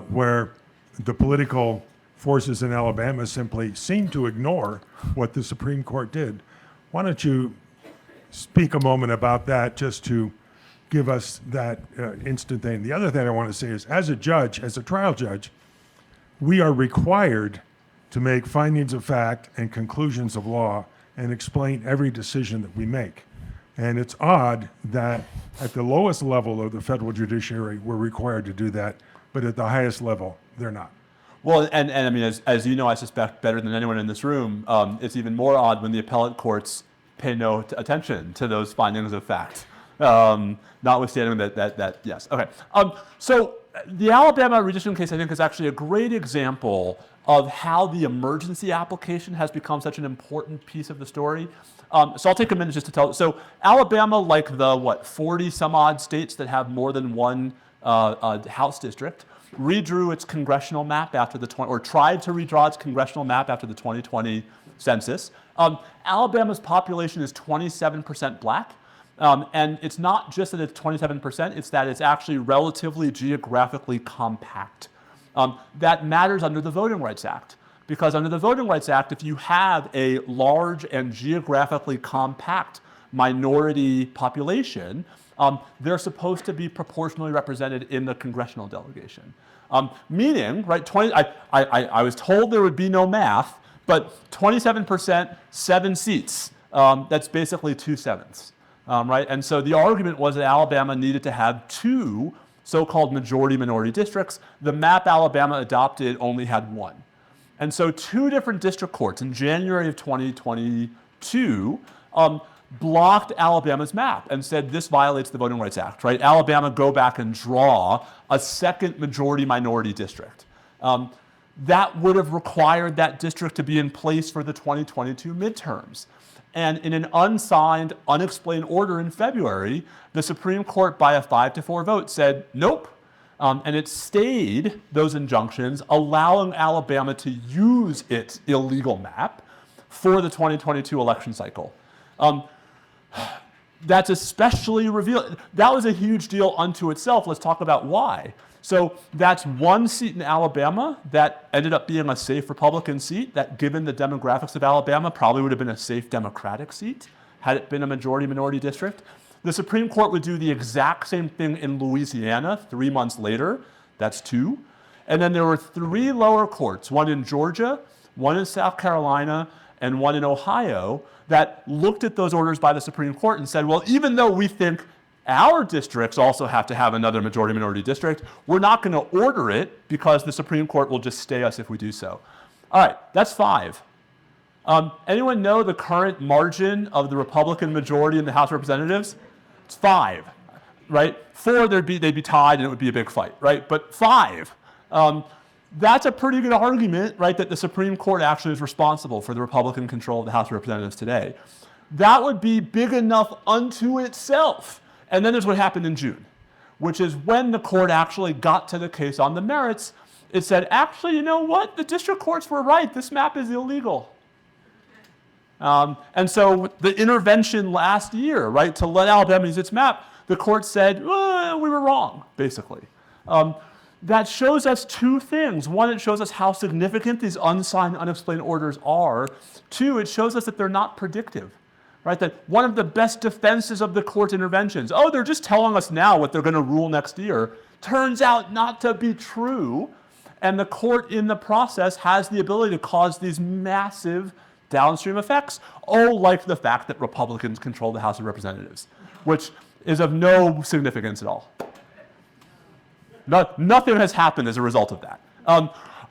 where the political forces in Alabama simply seemed to ignore what the Supreme Court did. Why don't you speak a moment about that just to give us that instant thing. The other thing I want to say is, as a judge, as a trial judge, we are required to make findings of fact and conclusions of law and explain every decision that we make. And it's odd that at the lowest level of the federal judiciary, we're required to do that, but at the highest level, they're not. Well, and I mean, as you know, I suspect better than anyone in this room, it's even more odd when the appellate courts pay no attention to those findings of fact. Notwithstanding that, yes. Okay. So the Alabama redistricting case, I think, is actually a great example of how the emergency application has become such an important piece of the story. So I'll take a minute just to tell. So Alabama, like the, 40 some odd states that have more than one House district, redrew its congressional map after the tried to redraw its congressional map after the 2020 census. Alabama's population is 27% black. And it's not just that it's 27%, it's that it's actually relatively geographically compact. That matters under the Voting Rights Act, because under the Voting Rights Act, if you have a large and geographically compact minority population, they're supposed to be proportionally represented in the congressional delegation. Meaning, right, I was told there would be no math, but 27%, 7 seats. That's basically 2/7. Right? And so the argument was that Alabama needed to have 2 so-called majority-minority districts. The map Alabama adopted only had one. And so two different district courts in January of 2022 blocked Alabama's map and said this violates the Voting Rights Act, right? Alabama, go back and draw a second majority-minority district. That would have required that district to be in place for the 2022 midterms. And in an unsigned, unexplained order in February, the Supreme Court, by a 5-4 vote, said nope. And it stayed those injunctions, allowing Alabama to use its illegal map for the 2022 election cycle. That's especially revealing. That was a huge deal unto itself. Let's talk about why. So that's one seat in Alabama that ended up being a safe Republican seat that, given the demographics of Alabama, probably would have been a safe Democratic seat had it been a majority-minority district. The Supreme Court would do the exact same thing in Louisiana 3 months later. That's 2. And then there were 3 lower courts, one in Georgia, one in South Carolina, and one in Ohio, that looked at those orders by the Supreme Court and said, well, even though we think our districts also have to have another majority-minority district, we're not going to order it because the Supreme Court will just stay us if we do so. All right, that's 5. Anyone know the current margin of the Republican majority in the House of Representatives? It's 5, right? 4, they'd be tied and it would be a big fight, right? But 5. That's a pretty good argument, right, that the Supreme Court actually is responsible for the Republican control of the House of Representatives today. That would be big enough unto itself. And then there's what happened in June, which is when the court actually got to the case on the merits, it said, actually, you know what? The district courts were right. This map is illegal. And so the intervention last year, right, to let Alabama use its map, the court said, well, we were wrong, basically. That shows us 2 things. 1, it shows us how significant these unsigned, unexplained orders are. 2, it shows us that they're not predictive, right? That one of the best defenses of the court's interventions, oh, they're just telling us now what they're going to rule next year, turns out not to be true. And the court in the process has the ability to cause these massive downstream effects, like the fact that Republicans control the House of Representatives, which is of no significance at all. Nothing has happened as a result of that.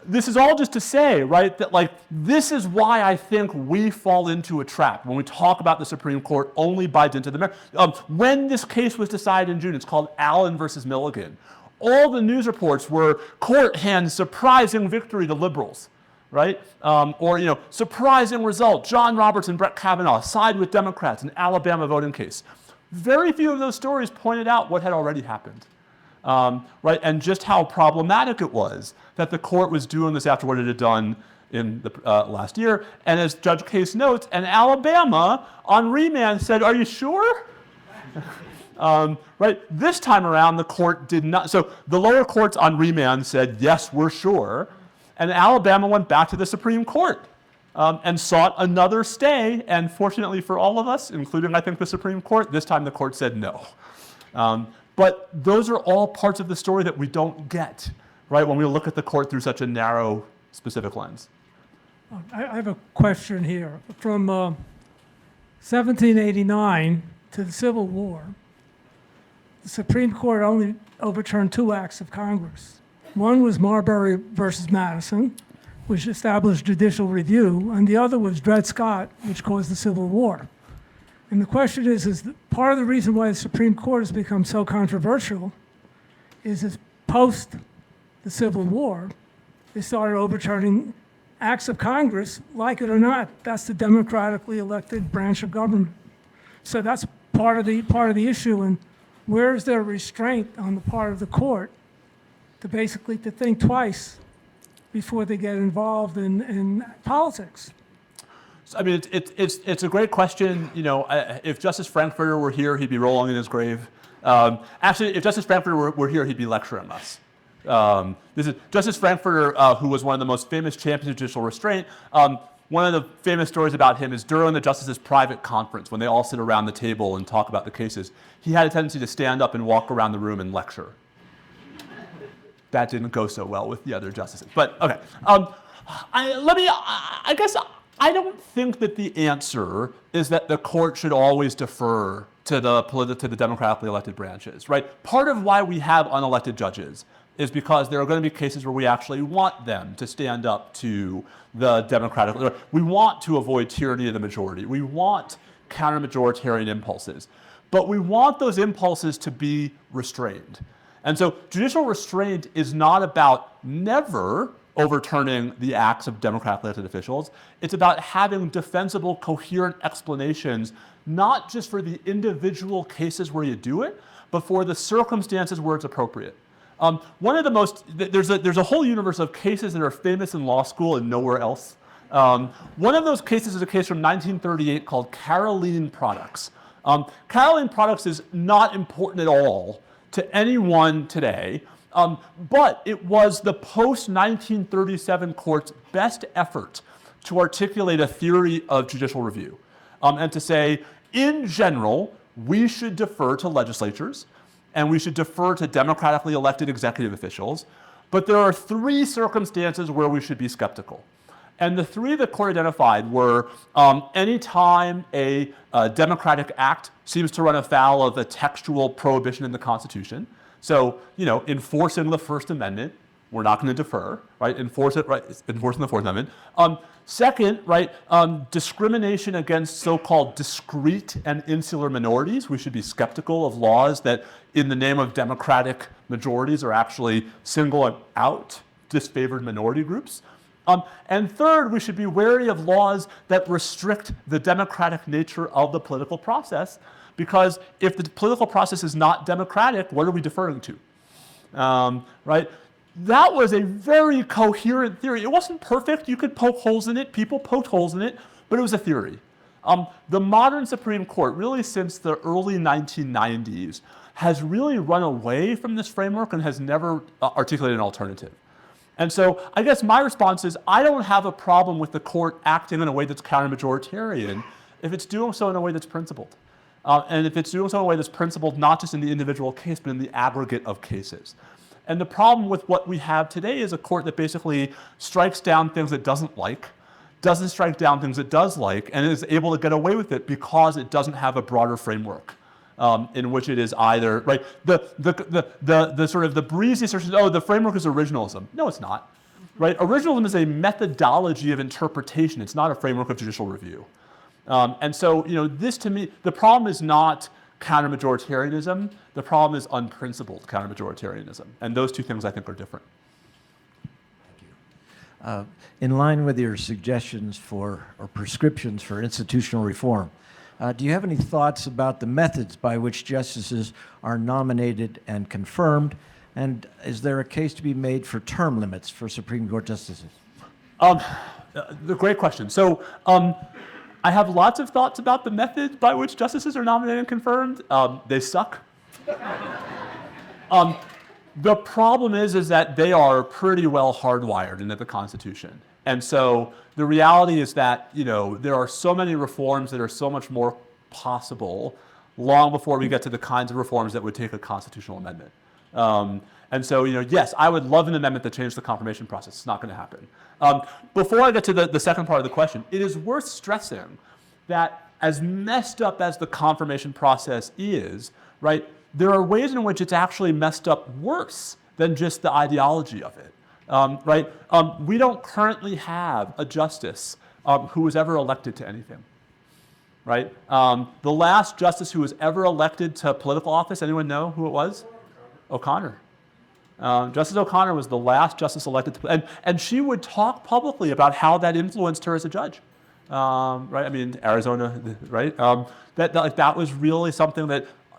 This is all just to say, right, that this is why I think we fall into a trap when we talk about the Supreme Court only by dint of the merit. When this case was decided in June, it's called Allen versus Milligan. All the news reports were court hands surprising victory to liberals, right? Or surprising result. John Roberts and Brett Kavanaugh side with Democrats in Alabama voting case. Very few of those stories pointed out what had already happened. Right, and just how problematic it was that the court was doing this after what it had done in the last year. And as Judge Case notes, and Alabama on remand said, are you sure? Right, this time around the court did not. So the lower courts on remand said, yes, we're sure. And Alabama went back to the Supreme Court and sought another stay. And fortunately for all of us, including I think the Supreme Court, this time the court said no. But those are all parts of the story that we don't get, right, when we look at the court through such a narrow, specific lens. I have a question here. From 1789 to the Civil War, the Supreme Court only overturned 2 acts of Congress. One was Marbury versus Madison, which established judicial review, and the other was Dred Scott, which caused the Civil War. And the question is part of the reason why the Supreme Court has become so controversial is post the Civil War, they started overturning acts of Congress, like it or not. That's the democratically elected branch of government. So that's part of the issue. And where is there restraint on the part of the court to think twice before they get involved in politics? I mean, it's a great question. If Justice Frankfurter were here, he'd be rolling in his grave. Actually, if Justice Frankfurter were here, he'd be lecturing us. This is Justice Frankfurter, who was one of the most famous champions of judicial restraint. One of the famous stories about him is during the justices' private conference, when they all sit around the table and talk about the cases, he had a tendency to stand up and walk around the room and lecture. That didn't go so well with the other justices. But okay, I guess I don't think that the answer is that the court should always defer to the democratically elected branches, right? Part of why we have unelected judges is because there are going to be cases where we actually want them to stand up to the democratic. We want to avoid tyranny of the majority. We want counter-majoritarian impulses. But we want those impulses to be restrained. And so judicial restraint is not about never overturning the acts of democratically elected officials. It's about having defensible, coherent explanations, not just for the individual cases where you do it, but for the circumstances where it's appropriate. One of the most, there's a whole universe of cases that are famous in law school and nowhere else. One of those cases is a case from 1938 called Caroline Products. Caroline Products is not important at all to anyone today, but it was the post-1937 court's best effort to articulate a theory of judicial review and to say, in general, we should defer to legislatures and we should defer to democratically elected executive officials, but there are three circumstances where we should be skeptical. And the three the court identified were any time a democratic act seems to run afoul of a textual prohibition in the Constitution. So, enforcing the First Amendment, we're not going to defer, right? Enforcing the Fourth Amendment. Second, right, discrimination against so-called discrete and insular minorities. We should be skeptical of laws that, in the name of democratic majorities, are actually singling out disfavored minority groups. And third, we should be wary of laws that restrict the democratic nature of the political process, because if the political process is not democratic, what are we deferring to? Right? That was a very coherent theory. It wasn't perfect. You could poke holes in it. People poked holes in it, but it was a theory. The modern Supreme Court, really since the early 1990s, has really run away from this framework and has never articulated an alternative. And so I guess my response is I don't have a problem with the court acting in a way that's counter-majoritarian if it's doing so in a way that's principled. And if it's doing so in a way that's principled not just in the individual case, but in the aggregate of cases. And the problem with what we have today is a court that basically strikes down things it doesn't like, doesn't strike down things it does like, and is able to get away with it because it doesn't have a broader framework. In which it is either, right, the sort of the breezy assertion, oh, the framework is originalism. No, it's not, right? Originalism is a methodology of interpretation. It's not a framework of judicial review. And so, this to me, the problem is not counter-majoritarianism. The problem is unprincipled counter-majoritarianism. And those two things I think are different. In line with your suggestions for, or prescriptions for institutional reform, do you have any thoughts about the methods by which justices are nominated and confirmed? And is there a case to be made for term limits for Supreme Court justices? The great question. So I have lots of thoughts about the methods by which justices are nominated and confirmed. They suck. The problem is that they are pretty well hardwired into the Constitution. And so the reality is that, there are so many reforms that are so much more possible long before we get to the kinds of reforms that would take a constitutional amendment. And so, yes, I would love an amendment that changed the confirmation process. It's not going to happen. Before I get to the second part of the question, it is worth stressing that as messed up as the confirmation process is, right, there are ways in which it's actually messed up worse than just the ideology of it. Right? We don't currently have a justice who was ever elected to anything. Right? The last justice who was ever elected to political office, anyone know who it was? O'Connor. Justice O'Connor was the last justice elected to, and she would talk publicly about how that influenced her as a judge. Right? I mean, Arizona, right? That was really something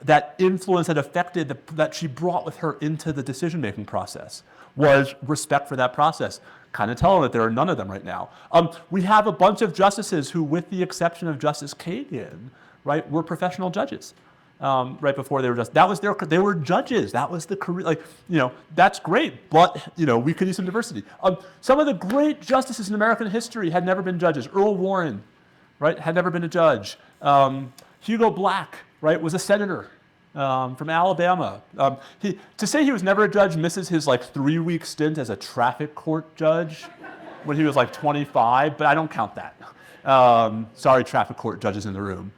that influence that affected, that she brought with her into the decision-making process, was respect for that process. Kind of telling that there are none of them right now. We have a bunch of justices who, with the exception of Justice Kagan, right, were professional judges. Right before they were just, they were judges. That was the career, that's great, but, we could use some diversity. Some of the great justices in American history had never been judges. Earl Warren, right, had never been a judge. Hugo Black, right, was a senator from Alabama. To say he was never a judge misses his 3-week stint as a traffic court judge when he was 25, but I don't count that. Sorry, traffic court judges in the room.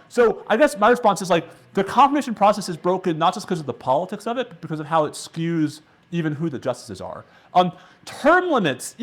So I guess my response is like, the confirmation process is broken not just because of the politics of it, but because of how it skews even who the justices are. Term limits,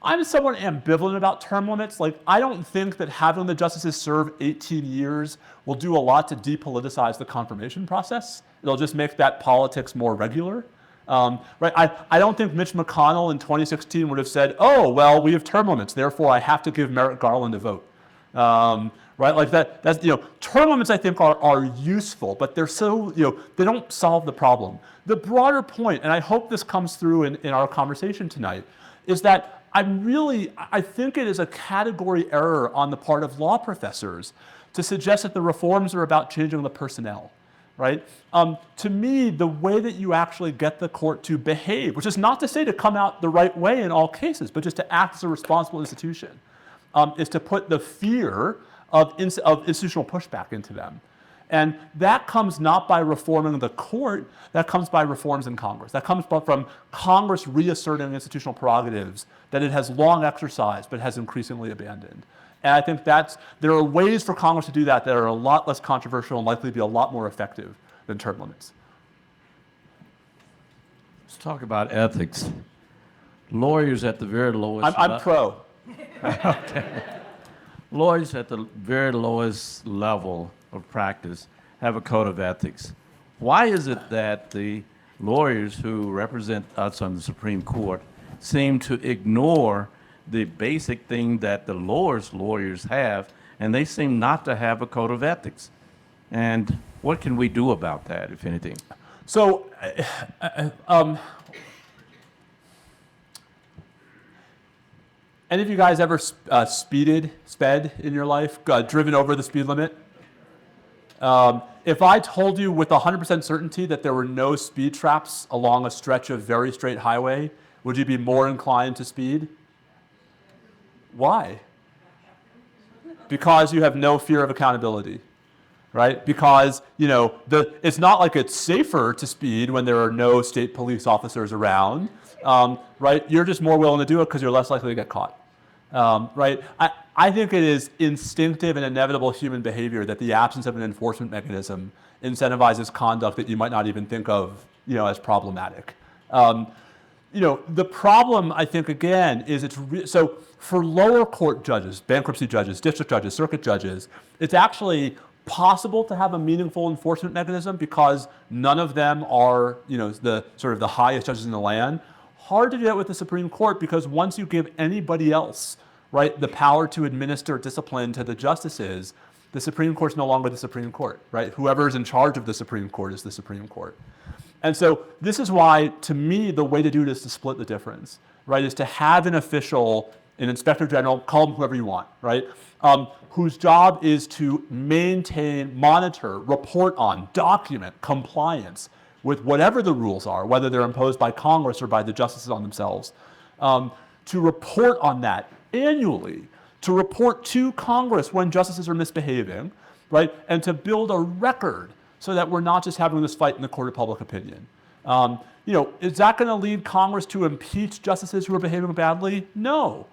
I'm somewhat ambivalent about term limits. Like, I don't think that having the justices serve 18 years will do a lot to depoliticize the confirmation process. It'll just make that politics more regular. Right? I don't think Mitch McConnell in 2016 would have said, oh, well, we have term limits, therefore I have to give Merrick Garland a vote. Right? Like that's, term limits I think are useful, but they're so, they don't solve the problem. The broader point, and I hope this comes through in our conversation tonight, is that I think it is a category error on the part of law professors to suggest that the reforms are about changing the personnel, right? To me, the way that you actually get the court to behave, which is not to say to come out the right way in all cases, but just to act as a responsible institution, is to put the fear of institutional pushback into them. And that comes not by reforming the court, that comes by reforms in Congress. That comes from Congress reasserting institutional prerogatives that it has long exercised but has increasingly abandoned. And I think there are ways for Congress to do that are a lot less controversial and likely to be a lot more effective than term limits. Let's talk about ethics. Lawyers at the very lowest I'm pro. Lawyers at the very lowest level of practice have a code of ethics. Why is it that the lawyers who represent us on the Supreme Court seem to ignore the basic thing that the lowest lawyers have, and they seem not to have a code of ethics? And what can we do about that, if anything? So, any of you guys ever sped in your life, driven over the speed limit? If I told you with 100% certainty that there were no speed traps along a stretch of very straight highway, would you be more inclined to speed? Why? Because you have no fear of accountability, right? Because, it's not like it's safer to speed when there are no state police officers around, right? You're just more willing to do it because you're less likely to get caught, right? I think it is instinctive and inevitable human behavior that the absence of an enforcement mechanism incentivizes conduct that you might not even think of, as problematic. The problem, I think, again, is so for lower court judges, bankruptcy judges, district judges, circuit judges, it's actually possible to have a meaningful enforcement mechanism because none of them are, the sort of the highest judges in the land. Hard to do that with the Supreme Court because once you give anybody else, right, the power to administer discipline to the justices, the Supreme Court's no longer the Supreme Court, right? Whoever is in charge of the Supreme Court is the Supreme Court. And so this is why, to me, the way to do it is to split the difference, right? Is to have an official, an inspector general, call them whoever you want, right? Whose job is to maintain, monitor, report on, document compliance with whatever the rules are, whether they're imposed by Congress or by the justices on themselves, to report on that annually, to report to Congress when justices are misbehaving, right? And to build a record so that we're not just having this fight in the court of public opinion. Is that going to lead Congress to impeach justices who are behaving badly? No.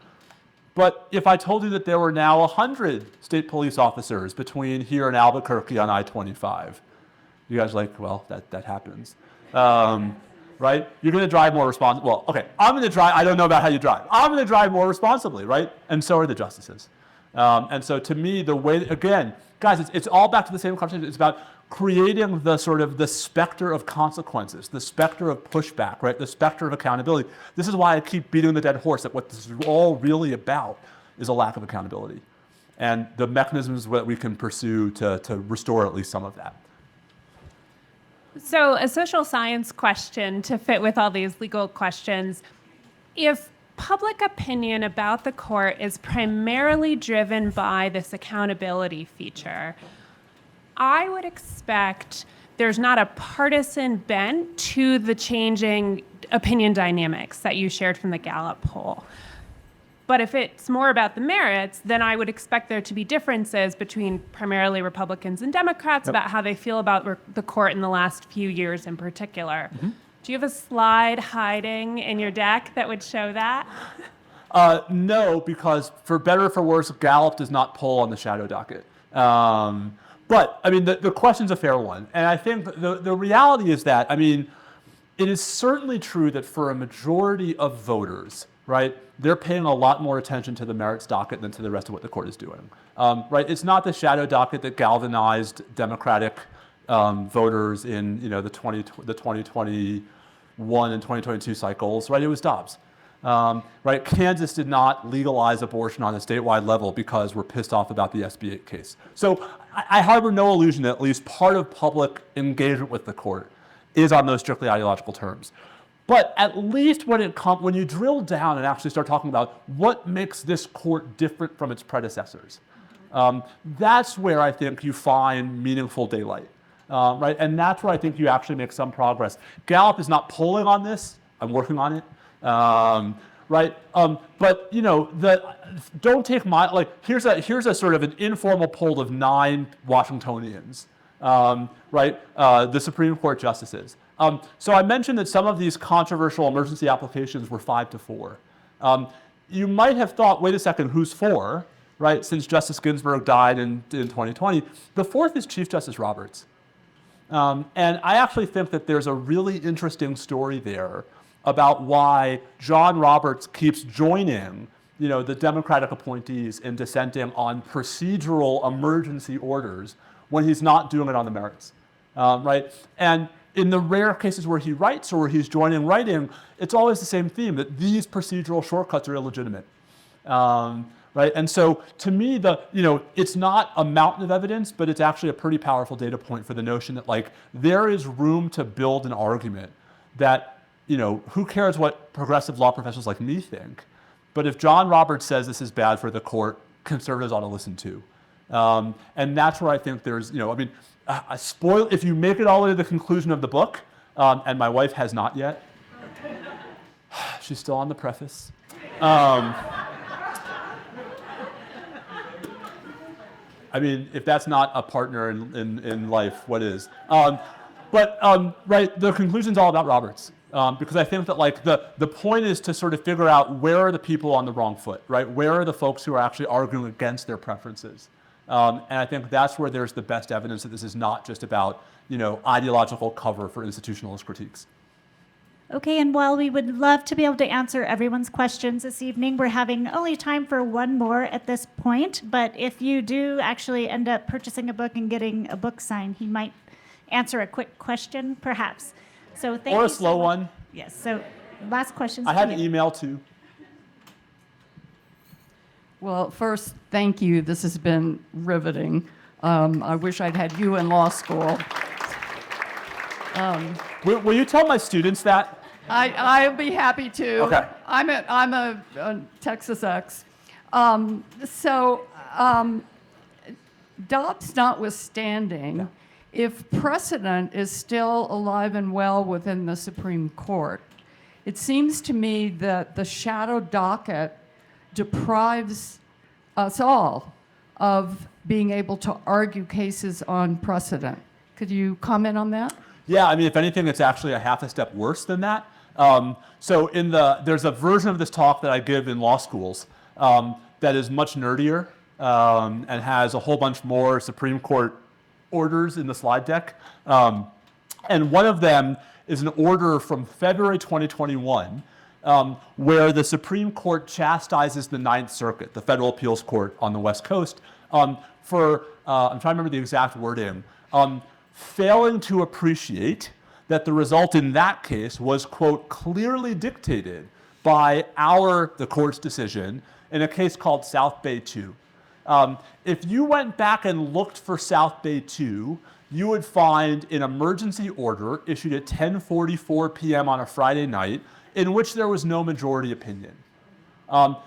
But if I told you that there were now 100 state police officers between here and Albuquerque on I-25, you guys are like, well, that happens. Right? You're going to drive more responsibly. Well, okay, I'm going to drive. I don't know about how you drive. I'm going to drive more responsibly, right? And so are the justices. And so to me, the way, again, guys, it's all back to the same conversation. It's about creating the sort of the specter of consequences, the specter of pushback, right? The specter of accountability. This is why I keep beating the dead horse that what this is all really about is a lack of accountability and the mechanisms that we can pursue to restore at least some of that. So a social science question to fit with all these legal questions. If public opinion about the court is primarily driven by this accountability feature, I would expect there's not a partisan bent to the changing opinion dynamics that you shared from the Gallup poll. But if it's more about the merits, then I would expect there to be differences between primarily Republicans and Democrats about how they feel about the court in the last few years in particular. Mm-hmm. Do you have a slide hiding in your deck that would show that? No, because for better or for worse, Gallup does not poll on the shadow docket. But I mean, the question's a fair one, and I think the reality is that, I mean, it is certainly true that for a majority of voters, right, they're paying a lot more attention to the merits docket than to the rest of what the court is doing. Right? It's not the shadow docket that galvanized Democratic voters in the 2021 and 2022 cycles. Right? It was Dobbs. Right? Kansas did not legalize abortion on a statewide level because we're pissed off about the SB 8 case. So I harbor no illusion that at least part of public engagement with the court is on those strictly ideological terms. But at least when you drill down and actually start talking about what makes this court different from its predecessors, that's where I think you find meaningful daylight, right? And that's where I think you actually make some progress. Gallup is not polling on this. I'm working on it, right? But don't take my here's a sort of an informal poll of 9 Washingtonians, right? The Supreme Court justices. So I mentioned that some of these controversial emergency applications were 5-4. You might have thought, wait a second, who's 4, right? Since Justice Ginsburg died in 2020. The 4th is Chief Justice Roberts. And I actually think that there's a really interesting story there about why John Roberts keeps joining the Democratic appointees in dissenting on procedural emergency orders when he's not doing it on the merits, right? And in the rare cases where he writes or where he's joining writing, it's always the same theme, that these procedural shortcuts are illegitimate, right? And so to me, it's not a mountain of evidence, but it's actually a pretty powerful data point for the notion that there is room to build an argument that, who cares what progressive law professionals like me think, but if John Roberts says this is bad for the court, conservatives ought to listen to. And that's where I think there's, if you make it all the way to the conclusion of the book, and my wife has not yet, she's still on the preface. I mean, if that's not a partner in life, what is? Right, the conclusion's all about Roberts. Because I think that the point is to sort of figure out where are the people on the wrong foot, right? Where are the folks who are actually arguing against their preferences? And I think that's where there's the best evidence that this is not just about, ideological cover for institutionalist critiques. Okay, and while we would love to be able to answer everyone's questions this evening, we're having only time for one more at this point. But if you do actually end up purchasing a book and getting a book signed, he might answer a quick question, perhaps. So thank you. Or a slow one. Yes, so last questions. I had an email too. Well, first, thank you. This has been riveting. I wish I'd had you in law school. Will you tell my students that? I'll be happy to. Okay. I'm a Texas X. Dobbs notwithstanding, if precedent is still alive and well within the Supreme Court, it seems to me that the shadow docket deprives us all of being able to argue cases on precedent. Could you comment on that? Yeah, I mean, if anything, it's actually a half a step worse than that. So there's a version of this talk that I give in law schools that is much nerdier and has a whole bunch more Supreme Court orders in the slide deck. And one of them is an order from February 2021 where the Supreme Court chastises the Ninth Circuit, the federal appeals court on the West Coast, for, I'm trying to remember the exact wording, failing to appreciate that the result in that case was, quote, clearly dictated by the court's decision in a case called South Bay 2. If you went back and looked for South Bay 2, you would find an emergency order issued at 10:44 p.m. on a Friday night in which there was no majority opinion.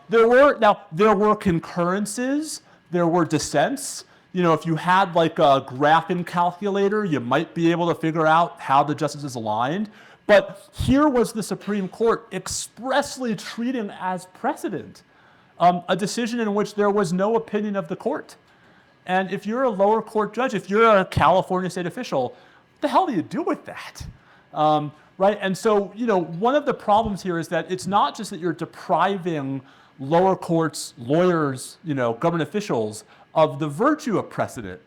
There were concurrences, there were dissents. If you had like a graphing calculator, you might be able to figure out how the justices aligned. But here was the Supreme Court expressly treating as precedent a decision in which there was no opinion of the court. And if you're a lower court judge, if you're a California state official, what the hell do you do with that? Right? And so, one of the problems here is that it's not just that you're depriving lower courts, lawyers, government officials of the virtue of precedent,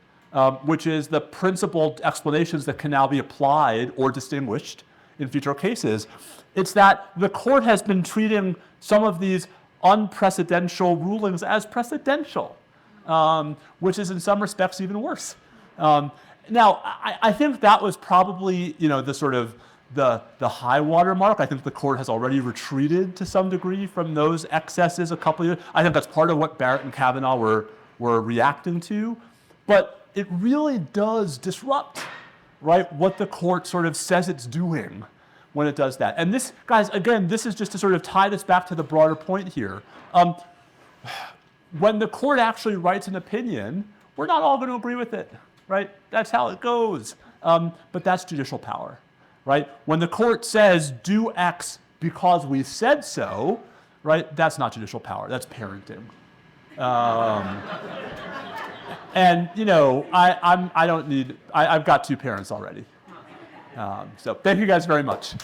which is the principled explanations that can now be applied or distinguished in future cases. It's that the court has been treating some of these unprecedential rulings as precedential, which is in some respects even worse. Now, I think that was probably, the sort of the high water mark. I think the court has already retreated to some degree from those excesses a couple of years. I think that's part of what Barrett and Kavanaugh were reacting to. But it really does disrupt, right, what the court sort of says it's doing when it does that. And this, guys, again, this is just to sort of tie this back to the broader point here. When the court actually writes an opinion, we're not all going to agree with it, right? That's how it goes. But that's judicial power, right? When the court says, do X because we said so, right, that's not judicial power. That's parenting. And, I don't need, I've got 2 parents already. So thank you guys very much.